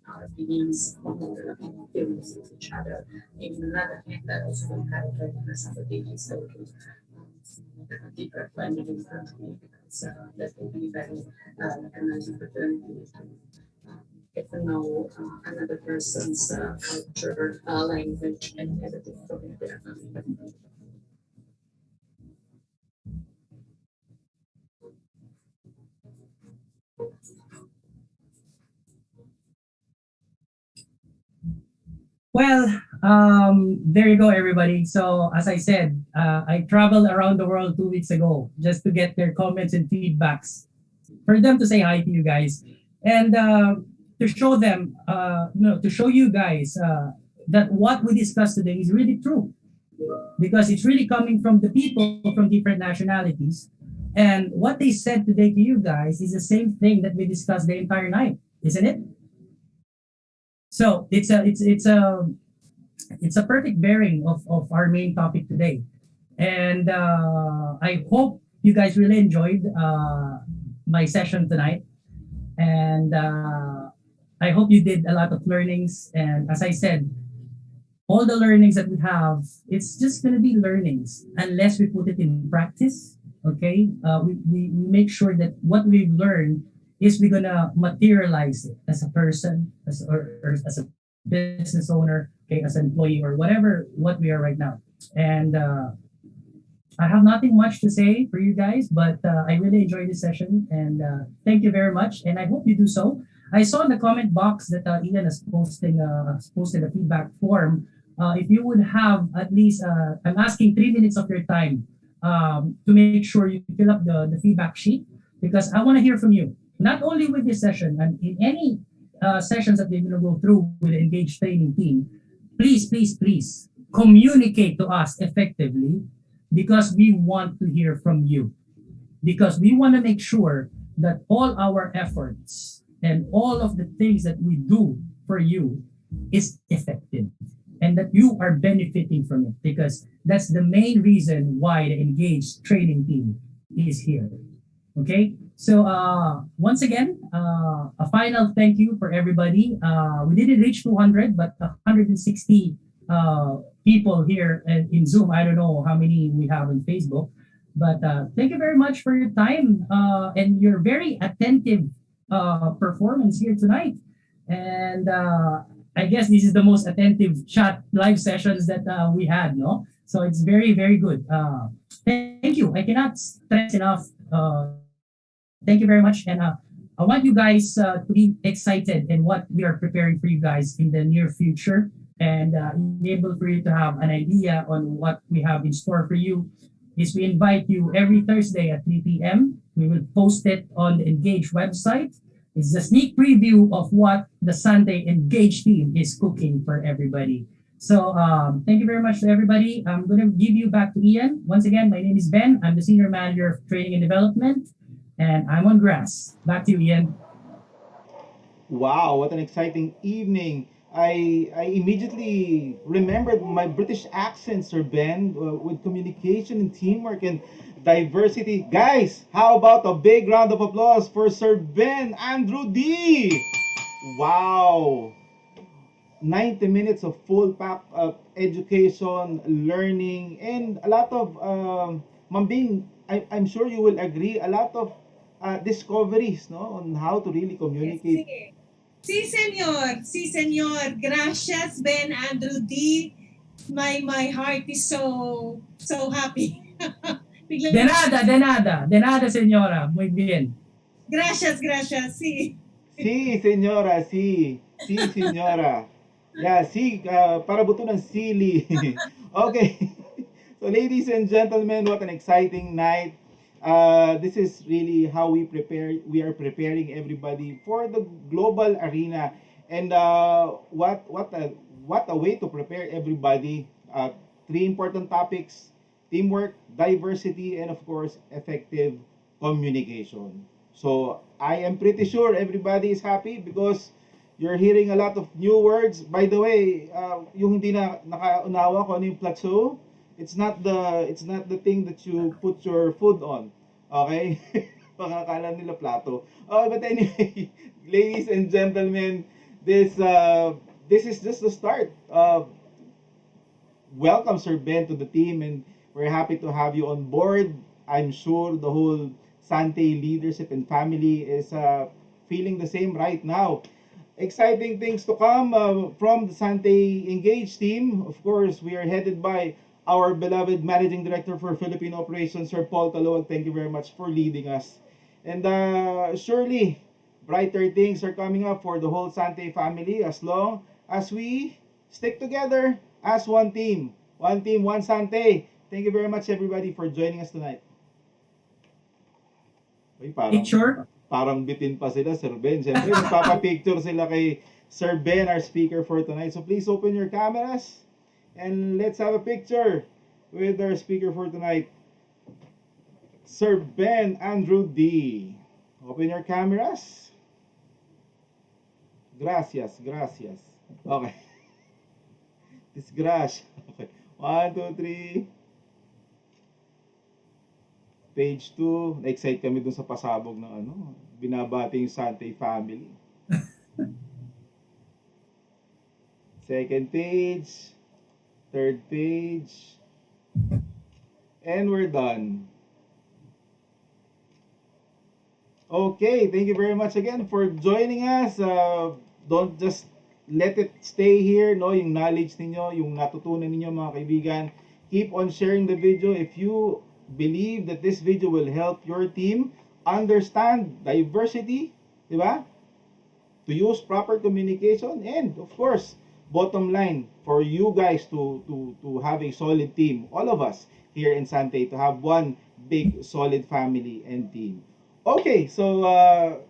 our opinions, and feelings with each other. And another thing that also we have to recognize somebody is so to deeper planning in front of me because that will be very recognizing opportunity to get to know another person's culture, language, and everything from there. Well, there you go, everybody. So, as I said, I traveled around the world 2 weeks ago just to get their comments and feedbacks for them to say hi to you guys and to show them, to show you guys that what we discussed today is really true because it's really coming from the people from different nationalities. And what they said today to you guys is the same thing that we discussed the entire night, isn't it? So it's a perfect bearing of our main topic today. And I hope you guys really enjoyed my session tonight. And I hope you did a lot of learnings. And as I said, all the learnings that we have, it's just going to be learnings unless we put it in practice. Okay, we make sure that what we've learned is we're gonna materialize it as a person, or as a business owner, okay, as an employee or whatever what we are right now. And I have nothing much to say for you guys, but I really enjoyed this session and thank you very much. And I hope you do so. I saw in the comment box that Ian has posted a feedback form. If you would have at least, I'm asking 3 minutes of your time to make sure you fill up the feedback sheet because I want to hear from you. Not only with this session, and in any sessions that we're going to go through with the Engaged Training team, please communicate to us effectively because we want to hear from you. Because we want to make sure that all our efforts and all of the things that we do for you is effective and that you are benefiting from it because that's the main reason why the Engaged Training team is here. Okay, so once again, a final thank you for everybody. We didn't reach 200, but 160 people here in Zoom. I don't know how many we have on Facebook, But thank you very much for your time and your very attentive performance here tonight. And I guess this is the most attentive chat live sessions that we had, no? So it's very, very good. Thank you. I cannot stress enough. Thank you very much. And I want you guys to be excited in what we are preparing for you guys in the near future and be able for you to have an idea on what we have in store for you. Is we invite you every Thursday at 3 p.m. We will post it on the Engage website. It's a sneak preview of what the Sunday Engage team is cooking for everybody. So thank you very much to everybody. I'm going to give you back to Ian. Once again, my name is Ben. I'm the Senior Manager of Training and Development, and I'm on grass. Back to you, Ian. Wow, what an exciting evening. I immediately remembered my British accent, Sir Ben, with communication and teamwork and diversity. Guys, how about a big round of applause for Sir Ben Andrew D? Wow. 90 minutes of full pack of education, learning, and a lot of, Mambing, I'm sure you will agree, a lot of discoveries no, on how to really communicate. Yes, sí, señor. Sí, señor. Gracias, Ben Andrew D. My heart is so happy. De nada, señora. Muy bien. Gracias, sí. Sí, señora, sí. Sí, señora. Yeah, sí, para buto ng sili. Okay. So ladies and gentlemen, what an exciting night. This is really how we are preparing everybody for the global arena. And what a way to prepare everybody. Three important topics: teamwork, diversity, and of course, effective communication. So I am pretty sure everybody is happy because you're hearing a lot of new words. By the way, yung hindi na nakaunawa ko ano yung Plateau, it's not the thing that you put your food on. Okay? Baka akala nila Plato. Oh, but anyway, ladies and gentlemen, this is just the start. Welcome, Sir Ben, to the team, and we're happy to have you on board. I'm sure the whole Sante leadership and family is feeling the same right now. Exciting things to come from the Sante Engage team. Of course, we are headed by our beloved Managing Director for Philippine Operations, Sir Paul Taluag. Thank you very much for leading us. And surely, brighter things are coming up for the whole Sante family as long as we stick together as one team. One team, one Sante. Thank you very much, everybody, for joining us tonight. Uy, parang bitin pa sila, Sir Ben. Siyempre, magpapapicture sila kay Sir Ben, our speaker for tonight. So please open your cameras and let's have a picture with our speaker for tonight, Sir Ben Andrew D. Open your cameras. Gracias. Okay. Disgrace. Okay. 1, 2, 3. Page 2. Na-excite kami dun sa pasabog ng binabati yung Sante family. Second page. Third page. And we're done. Okay, thank you very much again for joining us. Don't just let it stay here, no? Yung knowledge ninyo, yung natutunan ninyo mga kaibigan. Keep on sharing the video if you believe that this video will help your team understand diversity, di ba? To use proper communication, and of course, bottom line, for you guys to have a solid team, all of us here in Sante, to have one big solid family and team. Okay, so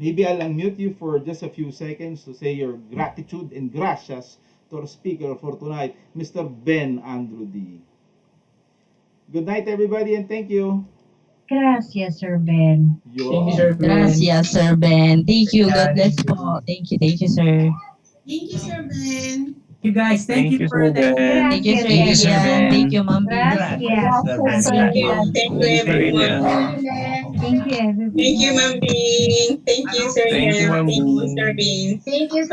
maybe I'll unmute you for just a few seconds to say your gratitude and gracias to our speaker for tonight, Mr. Ben Andrew D. Good night, everybody, and thank you. Gracias, Sir Ben. Thank you, Sir Ben. Gracias, Sir Ben. Thank you. God bless po. Thank you, sir. Thank you, Sir Ben. You guys, thank you for that. Thank you, Sir Ian. Thank you, Ma'am. Thank you, everyone. Thank you, everyone. Thank you, Ma'am Bing. Thank you, Sir Ian. Thank you, Sir Bean. Thank you,